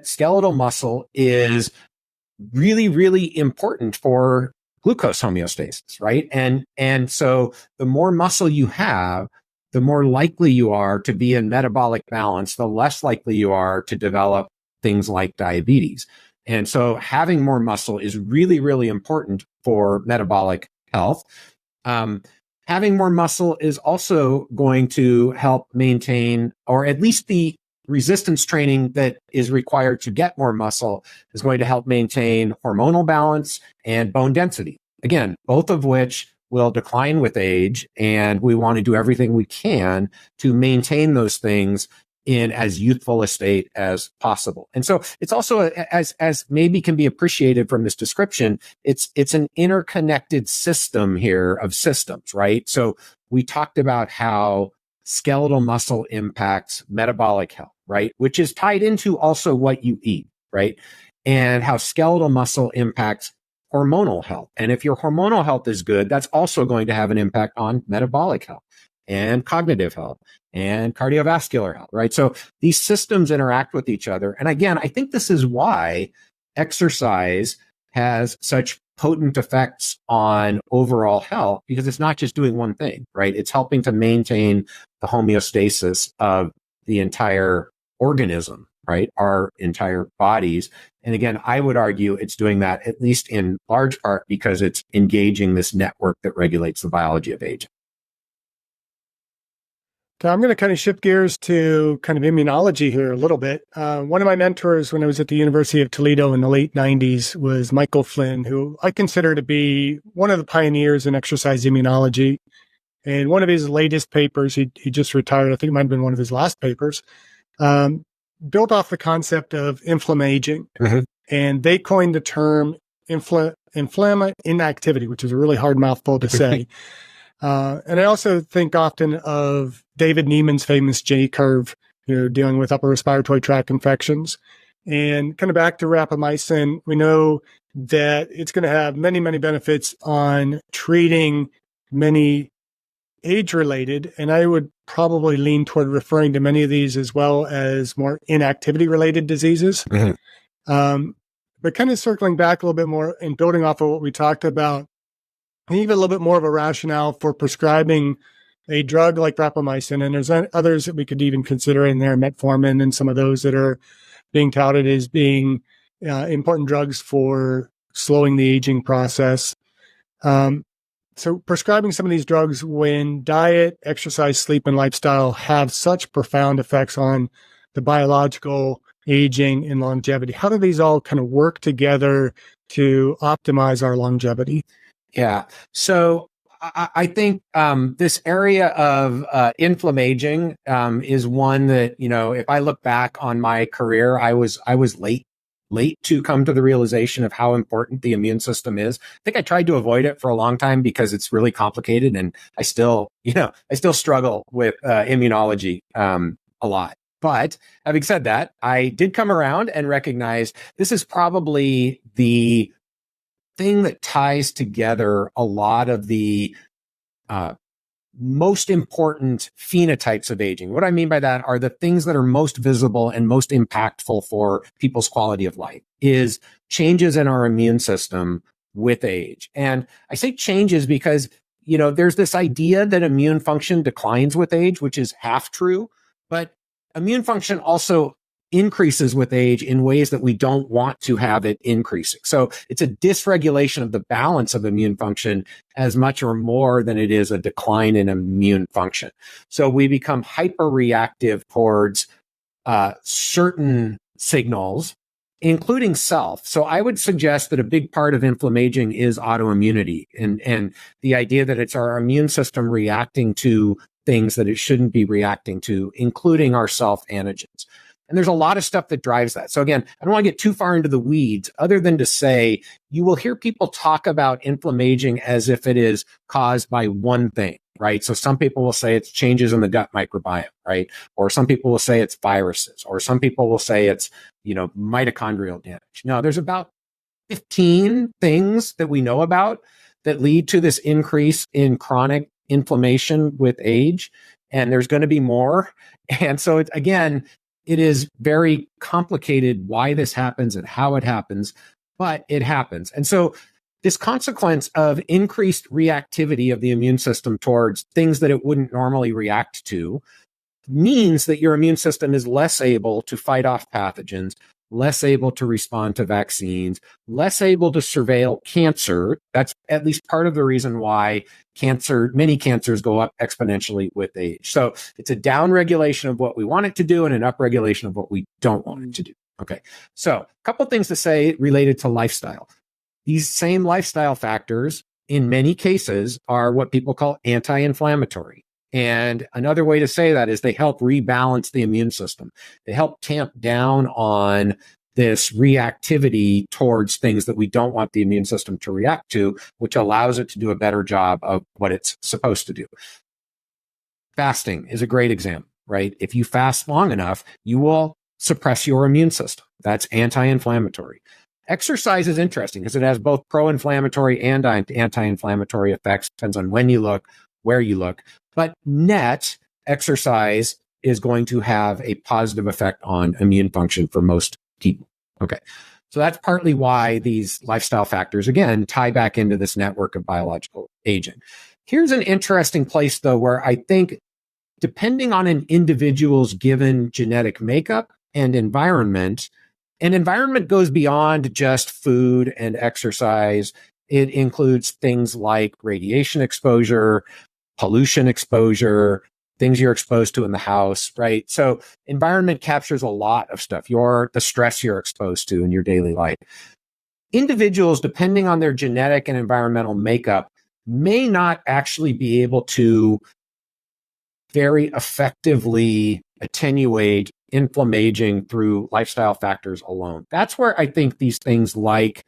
skeletal muscle is really, really important for glucose homeostasis, right? And so the more muscle you have, the more likely you are to be in metabolic balance, the less likely you are to develop things like diabetes. And so having more muscle is really, really important for metabolic health. Having more muscle is also going to help maintain, or at least the resistance training that is required to get more muscle is going to help maintain hormonal balance and bone density. Again, both of which will decline with age, and we want to do everything we can to maintain those things in as youthful a state as possible. And so it's also, as maybe can be appreciated from this description, it's an interconnected system here of systems, right? So we talked about how skeletal muscle impacts metabolic health, right? Which is tied into also what you eat, right? And how skeletal muscle impacts hormonal health. And if your hormonal health is good, that's also going to have an impact on metabolic health and cognitive health and cardiovascular health, right? So these systems interact with each other. And again, I think this is why exercise has such potent effects on overall health, because it's not just doing one thing, right? It's helping to maintain the homeostasis of the entire organism, right? Our entire bodies. And again, I would argue it's doing that at least in large part because it's engaging this network that regulates the biology of aging. So I'm going to kind of shift gears to kind of immunology here a little bit. One of my mentors when I was at the University of Toledo in the late 90s was Michael Flynn, who I consider to be one of the pioneers in exercise immunology. And one of his latest papers, he just retired, I think it might have been one of his last papers, built off the concept of inflammaging. Mm-hmm. And they coined the term inflamma inactivity, which is a really hard mouthful to say. And I also think often of David Neiman's famous J curve, dealing with upper respiratory tract infections. And kind of back to rapamycin, we know that it's going to have many, many benefits on treating many age-related, and I would probably lean toward referring to many of these as well as more inactivity-related diseases. But kind of circling back a little bit more and building off of what we talked about, I think a little bit more of a rationale for prescribing a drug like rapamycin, and there's others that we could even consider in there, metformin and some of those that are being touted as being important drugs for slowing the aging process. So prescribing some of these drugs when diet, exercise, sleep, and lifestyle have such profound effects on the biological aging and longevity, how do these all kind of work together to optimize our longevity? Yeah. So I think this area of inflammaging is one that, if I look back on my career, I was late to come to the realization of how important the immune system is. I think I tried to avoid it for a long time because it's really complicated, and I still struggle with immunology a lot. But having said that, I did come around and recognize this is probably the thing that ties together a lot of the most important phenotypes of aging. What I mean by that are the things that are most visible and most impactful for people's quality of life is changes in our immune system with age. And I say changes because, there's this idea that immune function declines with age, which is half true, but immune function also increases with age in ways that we don't want to have it increasing. So it's a dysregulation of the balance of immune function as much or more than it is a decline in immune function. So we become hyperreactive towards certain signals, including self. So I would suggest that a big part of inflammaging is autoimmunity and the idea that it's our immune system reacting to things that it shouldn't be reacting to, including our self antigens. And there's a lot of stuff that drives that. So again, I don't want to get too far into the weeds other than to say, you will hear people talk about inflammaging as if it is caused by one thing, right? So some people will say it's changes in the gut microbiome, right? Or some people will say it's viruses, or some people will say it's, mitochondrial damage. No, there's about 15 things that we know about that lead to this increase in chronic inflammation with age. And there's going to be more. And so it is very complicated why this happens and how it happens, but it happens. And so this consequence of increased reactivity of the immune system towards things that it wouldn't normally react to means that your immune system is less able to fight off pathogens, less able to respond to vaccines, less able to surveil cancer. That's at least part of the reason why many cancers go up exponentially with age. So it's a downregulation of what we want it to do and an upregulation of what we don't want it to do. Okay. So a couple things to say related to lifestyle. These same lifestyle factors in many cases are what people call anti-inflammatory. And another way to say that is they help rebalance the immune system. They help tamp down on this reactivity towards things that we don't want the immune system to react to, which allows it to do a better job of what it's supposed to do. Fasting is a great example, right? If you fast long enough, you will suppress your immune system. That's anti-inflammatory. Exercise is interesting because it has both pro-inflammatory and anti-inflammatory effects. Depends on when you look, where you look. But net exercise is going to have a positive effect on immune function for most people. Okay. So that's partly why these lifestyle factors, again, tie back into this network of biological aging. Here's an interesting place, though, where I think depending on an individual's given genetic makeup and environment goes beyond just food and exercise. It includes things like radiation exposure, pollution exposure, things you're exposed to in the house, right? So environment captures a lot of stuff. The stress you're exposed to in your daily life. Individuals, depending on their genetic and environmental makeup, may not actually be able to very effectively attenuate inflammaging through lifestyle factors alone. That's where I think these things like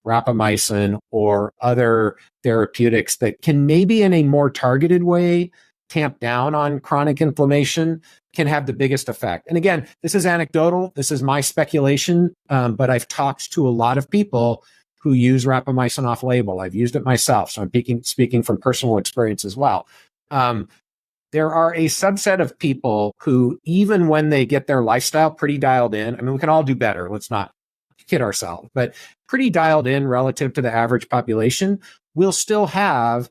rapamycin or other therapeutics that can maybe in a more targeted way tamp down on chronic inflammation can have the biggest effect. And again, this is anecdotal. This is my speculation, but I've talked to a lot of people who use rapamycin off label. I've used it myself, so I'm speaking from personal experience as well. there are a subset of people who, even when they get their lifestyle pretty dialed in, I mean, we can all do better. Let's not kid ourselves, but pretty dialed in relative to the average population, will still have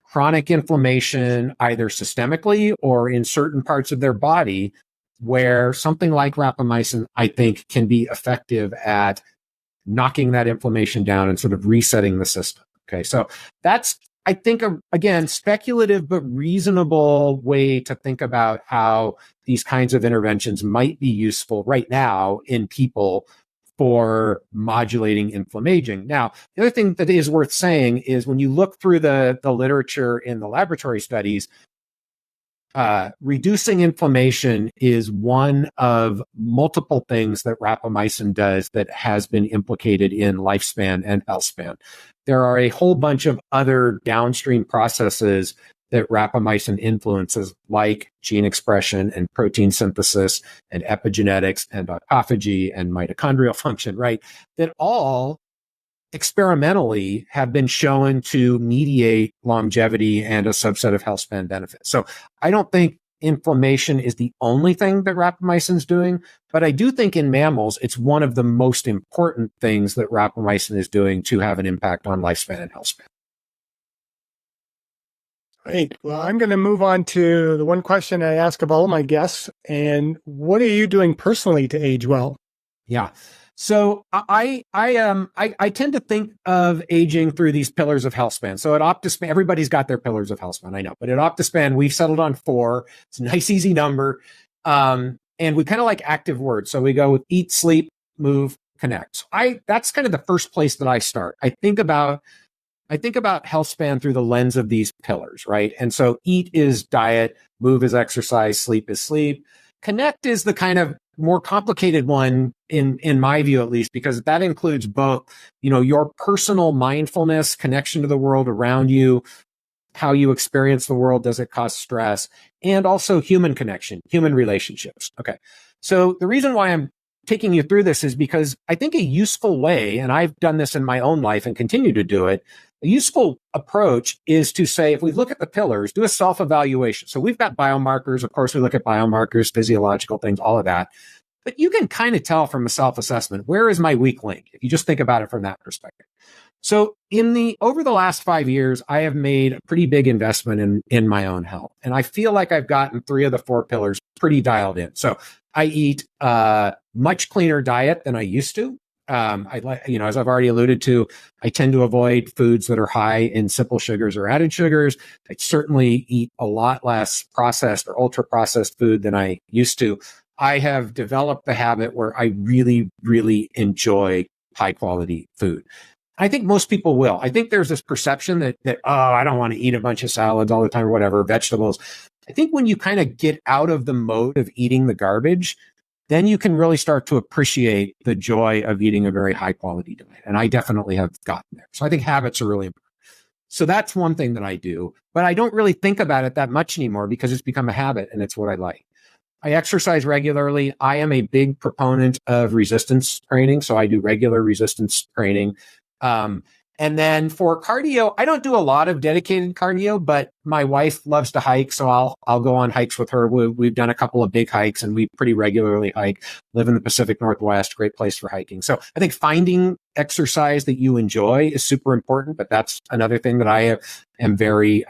chronic inflammation, either systemically or in certain parts of their body, where something like rapamycin, I think, can be effective at knocking that inflammation down and sort of resetting the system. Okay. So that's, I think, again, speculative but reasonable way to think about how these kinds of interventions might be useful right now in people for modulating inflammation. Now, the other thing that is worth saying is when you look through the literature in the laboratory studies, reducing inflammation is one of multiple things that rapamycin does that has been implicated in lifespan and healthspan. There are a whole bunch of other downstream processes that rapamycin influences, like gene expression and protein synthesis and epigenetics and autophagy and mitochondrial function, right? That all experimentally have been shown to mediate longevity and a subset of health span benefits. So I don't think inflammation is the only thing that rapamycin is doing, but I do think in mammals, it's one of the most important things that rapamycin is doing to have an impact on lifespan and health span. Great. Well, I'm going to move on to the one question I ask of all of my guests. And what are you doing personally to age well? Yeah. So I tend to think of aging through these pillars of healthspan. So at Optispan, everybody's got their pillars of healthspan, I know, but at Optispan, we've settled on 4. It's a nice, easy number. And we kind of like active words. So we go with eat, sleep, move, connect. So that's kind of the first place that I start. I think about healthspan through the lens of these pillars, right? And so eat is diet, move is exercise, sleep is sleep. Connect is the kind of more complicated one in my view, at least, because that includes both, your personal mindfulness, connection to the world around you, how you experience the world, does it cause stress, and also human connection, human relationships. Okay. So the reason why I'm taking you through this is because I think a useful way, and I've done this in my own life and continue to do it, a useful approach is to say, if we look at the pillars, do a self-evaluation. So we've got biomarkers. Of course, we look at biomarkers, physiological things, all of that. But you can kind of tell from a self-assessment, where is my weak link? If you just think about it from that perspective. So over the last 5 years, I have made a pretty big investment in my own health. And I feel like I've gotten 3 of the 4 pillars pretty dialed in. So I eat a much cleaner diet than I used to. As I've already alluded to, I tend to avoid foods that are high in simple sugars or added sugars. I certainly eat a lot less processed or ultra processed food than I used to. I have developed the habit where I really, really enjoy high quality food. I think most people will. I think there's this perception that I don't want to eat a bunch of salads all the time or whatever, vegetables. I think when you kind of get out of the mode of eating the garbage, then you can really start to appreciate the joy of eating a very high quality diet. And I definitely have gotten there. So I think habits are really important. So that's one thing that I do, but I don't really think about it that much anymore because it's become a habit and it's what I like. I exercise regularly. I am a big proponent of resistance training. So I do regular resistance training. And then for cardio, I don't do a lot of dedicated cardio, but my wife loves to hike. So I'll go on hikes with her. We've done a couple of big hikes and we pretty regularly hike, live in the Pacific Northwest, great place for hiking. So I think finding exercise that you enjoy is super important, but that's another thing that I am very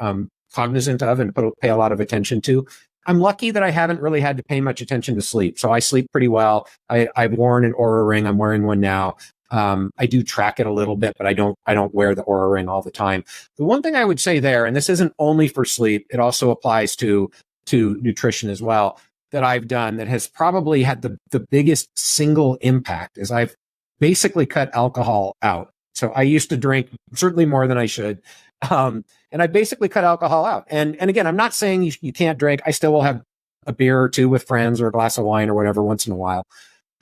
cognizant of and pay a lot of attention to. I'm lucky that I haven't really had to pay much attention to sleep. So I sleep pretty well. I've worn an Oura ring. I'm wearing one now. I do track it a little bit, but I don't wear the Oura ring all the time. The one thing I would say there, and this isn't only for sleep, it also applies to nutrition as well, that I've done that has probably had the biggest single impact is I've basically cut alcohol out. So I used to drink certainly more than I should. And I basically cut alcohol out. And again, I'm not saying you can't drink. I still will have a beer or two with friends or a glass of wine or whatever once in a while.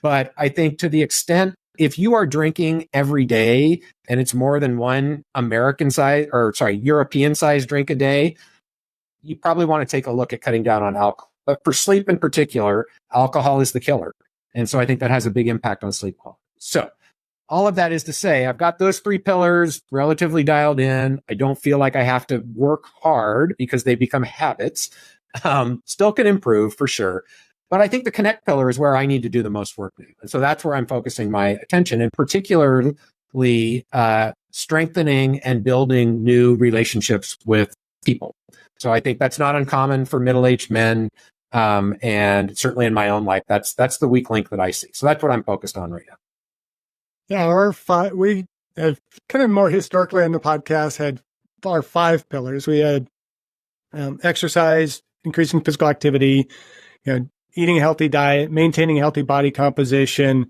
But I think to the extent, if you are drinking every day and it's more than one European size drink a day, you probably want to take a look at cutting down on alcohol. But for sleep in particular, alcohol is the killer. And so I think that has a big impact on sleep quality. So all of that is to say, I've got those 3 pillars relatively dialed in. I don't feel like I have to work hard because they become habits. Still can improve for sure. But I think the connect pillar is where I need to do the most work now. And so that's where I'm focusing my attention, and particularly strengthening and building new relationships with people. So I think that's not uncommon for middle-aged men. And certainly in my own life, that's the weak link that I see. So that's what I'm focused on right now. Yeah, we have kind of more historically on the podcast had our 5 pillars. We had exercise, increasing physical activity, eating a healthy diet, maintaining a healthy body composition,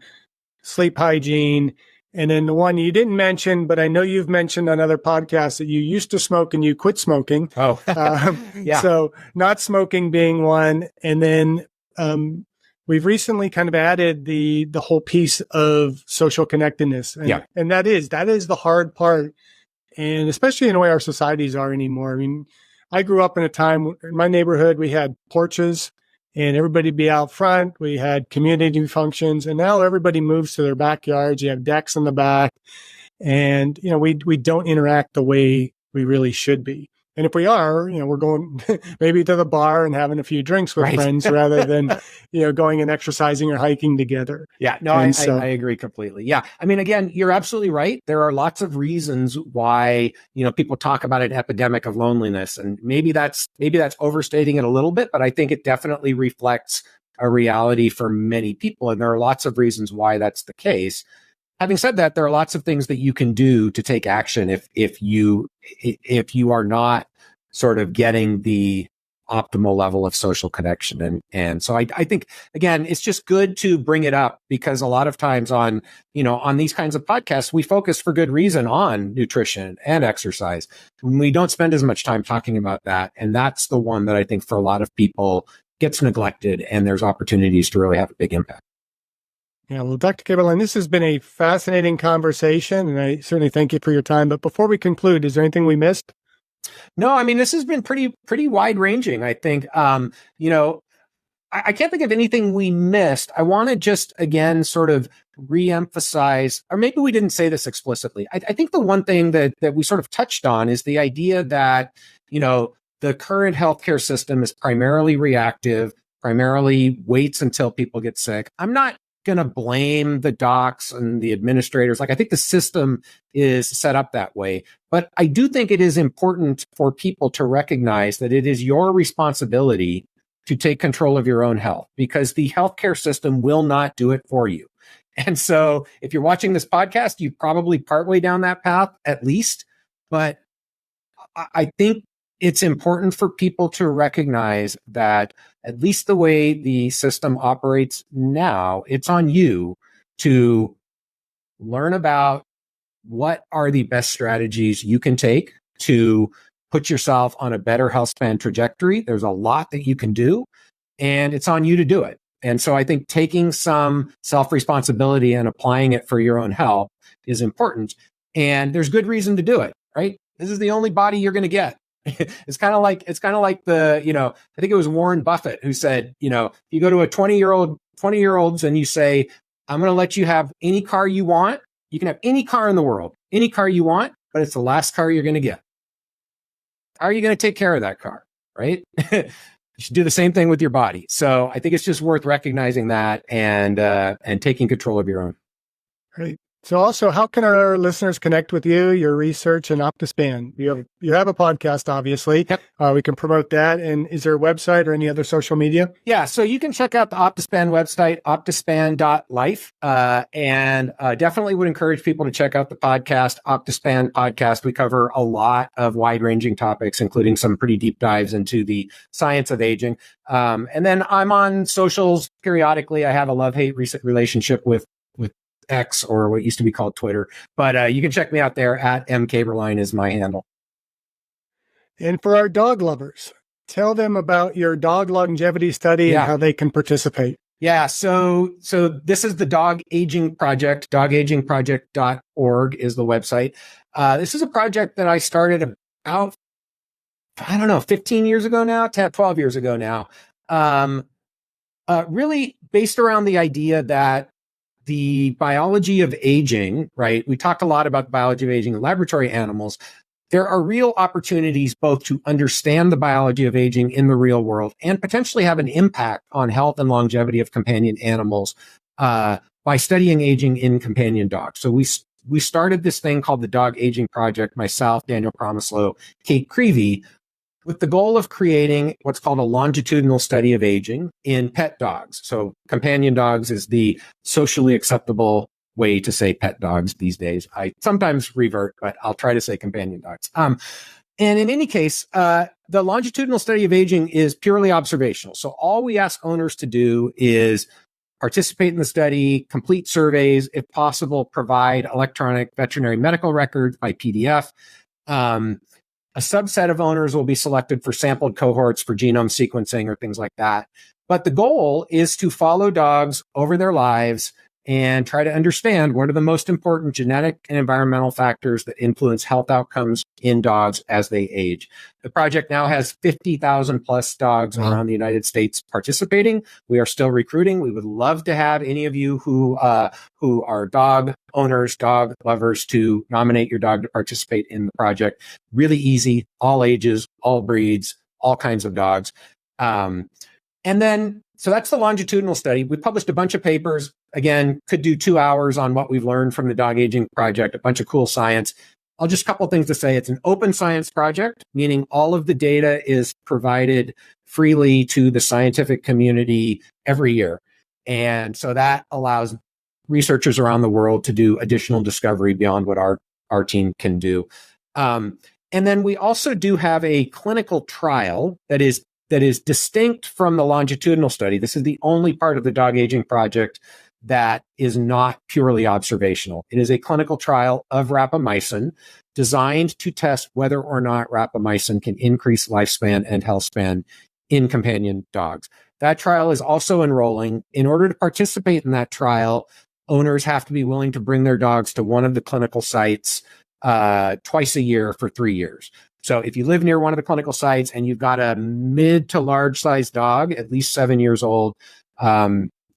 sleep hygiene, and then the one you didn't mention, but I know you've mentioned on other podcasts that you used to smoke and you quit smoking. Oh, yeah. So not smoking being one, and then we've recently kind of added the whole piece of social connectedness, and that is the hard part, and especially in the way our societies are anymore. I mean, I grew up in a time in my neighborhood we had porches. And everybody be out front. We had community functions, and now everybody moves to their backyards. You have decks in the back, and we don't interact the way we really should be. And if we are, we're going maybe to the bar and having a few drinks with friends rather than, going and exercising or hiking together. Yeah, no, I agree completely. Yeah. I mean, again, you're absolutely right. There are lots of reasons why, people talk about an epidemic of loneliness, and maybe that's overstating it a little bit, but I think it definitely reflects a reality for many people. And there are lots of reasons why that's the case. Having said that, there are lots of things that you can do to take action if you are not sort of getting the optimal level of social connection. And so I think, again, it's just good to bring it up, because a lot of times on these kinds of podcasts, we focus for good reason on nutrition and exercise. We don't spend as much time talking about that. And that's the one that I think for a lot of people gets neglected, and there's opportunities to really have a big impact. Yeah, well, Dr. Kaeberlein, this has been a fascinating conversation, and I certainly thank you for your time. But before we conclude, is there anything we missed? No, I mean, this has been pretty wide ranging. I think, I can't think of anything we missed. I want to just, again, sort of reemphasize, or maybe we didn't say this explicitly. I think the one thing that we sort of touched on is the idea that, the current healthcare system is primarily reactive, primarily waits until people get sick. I'm not going to blame the docs and the administrators. I think the system is set up that way. But I do think it is important for people to recognize that it is your responsibility to take control of your own health, because the healthcare system will not do it for you. And so if you're watching this podcast, you're probably partway down that path at least. But I think it's important for people to recognize that at least the way the system operates now, it's on you to learn about what are the best strategies you can take to put yourself on a better Healthspan trajectory. There's a lot that you can do, and it's on you to do it. And so I think taking some self-responsibility and applying it for your own health is important. And there's good reason to do it, right? This is the only body you're going to get. It's kind of like the, I think it was Warren Buffett who said, you go to a 20-year-olds and you say, I'm going to let you have any car you want. You can have any car in the world, any car you want, but it's the last car you're going to get. How are you going to take care of that car? Right? You should do the same thing with your body. So I think it's just worth recognizing that and taking control of your own. Great. So also, how can our listeners connect with you, your research, and Optispan? You have a podcast, obviously. Yep. We can promote that. And is there a website or any other social media? Yeah, so you can check out the Optispan website, optispan.life, and definitely would encourage people to check out the podcast, Optispan podcast. We cover a lot of wide-ranging topics, including some pretty deep dives into the science of aging. And then I'm on socials periodically. I have a love-hate relationship with X, or what used to be called Twitter. But you can check me out there at mKaeberlein is my handle. And for our dog lovers, tell them about your dog longevity study and how they can participate. Yeah, so this is the Dog Aging Project. Dogagingproject.org is the website. This is a project that I started about, 15 years ago now, 12 years ago now. Really based around the idea that the biology of aging, right? We talked a lot about the biology of aging in laboratory animals. there are real opportunities both to understand the biology of aging in the real world and potentially have an impact on health and longevity of companion animals by studying aging in companion dogs. So we started this thing called the Dog Aging Project, myself, Daniel Promislow, Kate Creevy, with the goal of creating what's called a longitudinal study of aging in pet dogs. So companion dogs is the socially acceptable way to say pet dogs these days. I sometimes revert, but I'll try to say companion dogs. And in any case, the longitudinal study of aging is purely observational. So all we ask owners to do is participate in the study, complete surveys, if possible, provide electronic veterinary medical records by PDF. A subset of owners will be selected for sampled cohorts for genome sequencing or things like that. But the goal is to follow dogs over their lives and try to understand what are the most important genetic and environmental factors that influence health outcomes in dogs as they age. The project now has 50,000 plus dogs around the United States participating. We are still recruiting. We would love to have any of you who are dog owners, dog lovers, to nominate your dog to participate in the project. Really easy, all ages, all breeds, all kinds of dogs. So that's the longitudinal study. We published a bunch of papers. Again, could do 2 hours on what we've learned from the Dog Aging Project, a bunch of cool science. I'll just a couple things to say. It's an open science project, meaning all of the data is provided freely to the scientific community every year. And so that allows researchers around the world to do additional discovery beyond what our team can do. And then we also do have a clinical trial that is distinct from the longitudinal study. This is the only part of the Dog Aging Project that is not purely observational. It is a clinical trial of rapamycin designed to test whether or not rapamycin can increase lifespan and health span in companion dogs. That trial is also enrolling. In order to participate in that trial, owners have to be willing to bring their dogs to one of the clinical sites twice a year for 3 years. So if you live near one of the clinical sites and you've got a mid to large sized dog, at least 7 years old,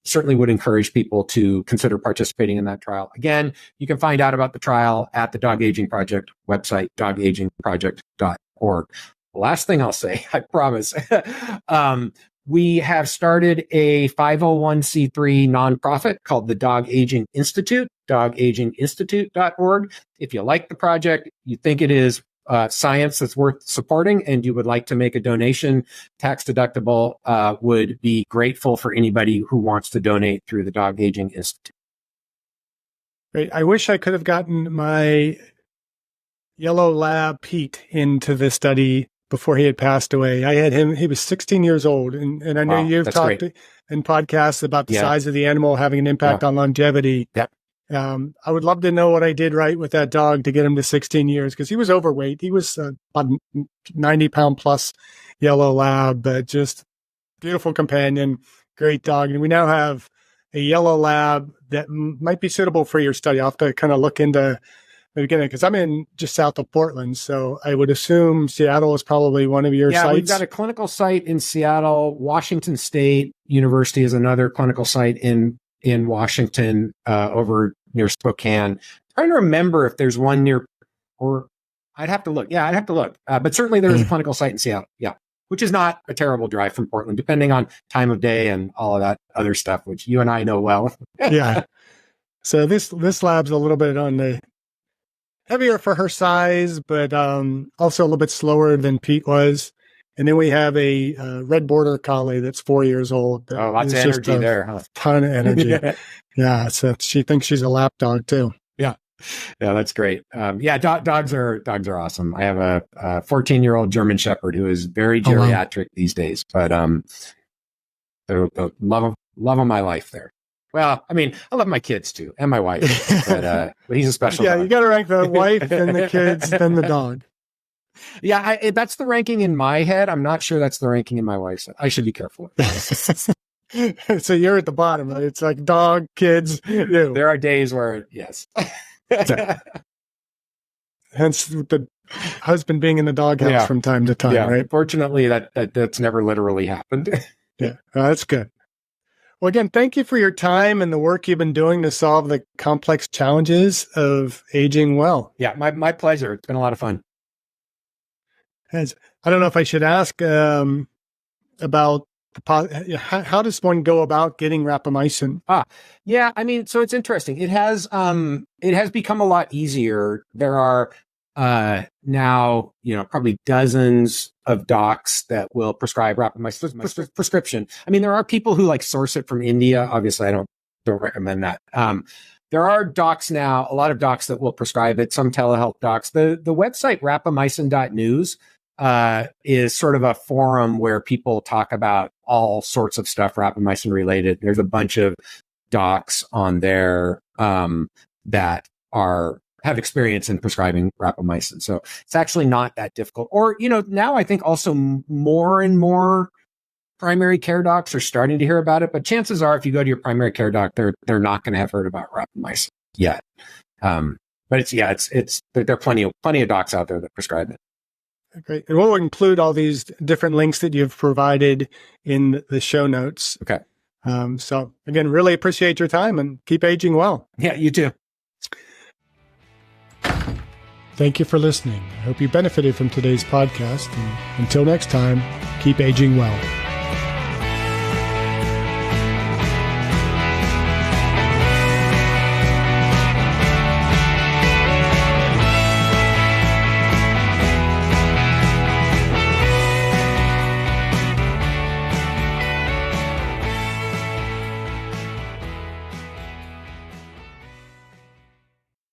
certainly would encourage people to consider participating in that trial. Again, you can find out about the trial at the Dog Aging Project website, dogagingproject.org. The last thing I'll say, I promise, we have started a 501c3 nonprofit called the Dog Aging Institute, dogaginginstitute.org. If you like the project, you think it is science that's worth supporting, and you would like to make a donation, tax deductible, would be grateful for anybody who wants to donate through the Dog Aging Institute. Great. I wish I could have gotten my yellow lab Pete into the study before he had passed away. I had him, he was 16 years old. And I know you've talked in podcasts about the size of the animal having an impact on longevity. Yep. I would love to know what I did right with that dog to get him to 16 years, because he was overweight. He was about 90-pound plus yellow lab, but just beautiful companion, great dog. And we now have a yellow lab that might be suitable for your study. I'll have to kind of look into the beginning, because I'm in just south of Portland. So I would assume Seattle is probably one of your sites. Yeah, we've got a clinical site in Seattle. Washington State University is another clinical site in Washington, over near Spokane. I'm trying to remember if there's one near, or I'd have to look. Yeah, I'd have to look. But certainly there is a clinical site in Seattle. Yeah, which is not a terrible drive from Portland, depending on time of day and all of that other stuff, which you and I know well. Yeah. So this lab's a little bit on the heavier for her size, but also a little bit slower than Pete was. And then we have a red border collie that's 4 years old. Oh, lots of energy there, huh? Ton of energy. Yeah. So she thinks she's a lap dog too. Yeah. Yeah, that's great. Dogs are awesome. I have a 14-year-old German Shepherd who is very geriatric these days, but they're the love of my life there. Well, I mean, I love my kids too, and my wife, but he's a special dog. You got to rank the wife, then the kids, then the dog. Yeah, that's the ranking in my head. I'm not sure that's the ranking in my wife's head. I should be careful. So you're at the bottom. It's like dog, kids, you. There are days where, yes. Hence the husband being in the doghouse from time to time, right? Fortunately, that's never literally happened. Yeah, that's good. Well, again, thank you for your time and the work you've been doing to solve the complex challenges of aging well. Yeah, my pleasure. It's been a lot of fun. I don't know if I should ask about how does one go about getting rapamycin? Yeah. I mean, so it's interesting. It has become a lot easier. There are now, probably dozens of docs that will prescribe rapamycin prescription. I mean, there are people who like source it from India. Obviously, I don't recommend that. There are docs now, a lot of docs that will prescribe it, some telehealth docs. The website rapamycin.news is sort of a forum where people talk about all sorts of stuff rapamycin related. There's a bunch of docs on there that have experience in prescribing rapamycin. So it's actually not that difficult. Or, now I think also more and more primary care docs are starting to hear about it, but chances are if you go to your primary care doc, they're not going to have heard about rapamycin yet. But there are plenty of docs out there that prescribe it. Great. And we'll include all these different links that you've provided in the show notes. Okay. So again, really appreciate your time and keep aging well. Yeah, you too. Thank you for listening. I hope you benefited from today's podcast. And until next time, keep aging well.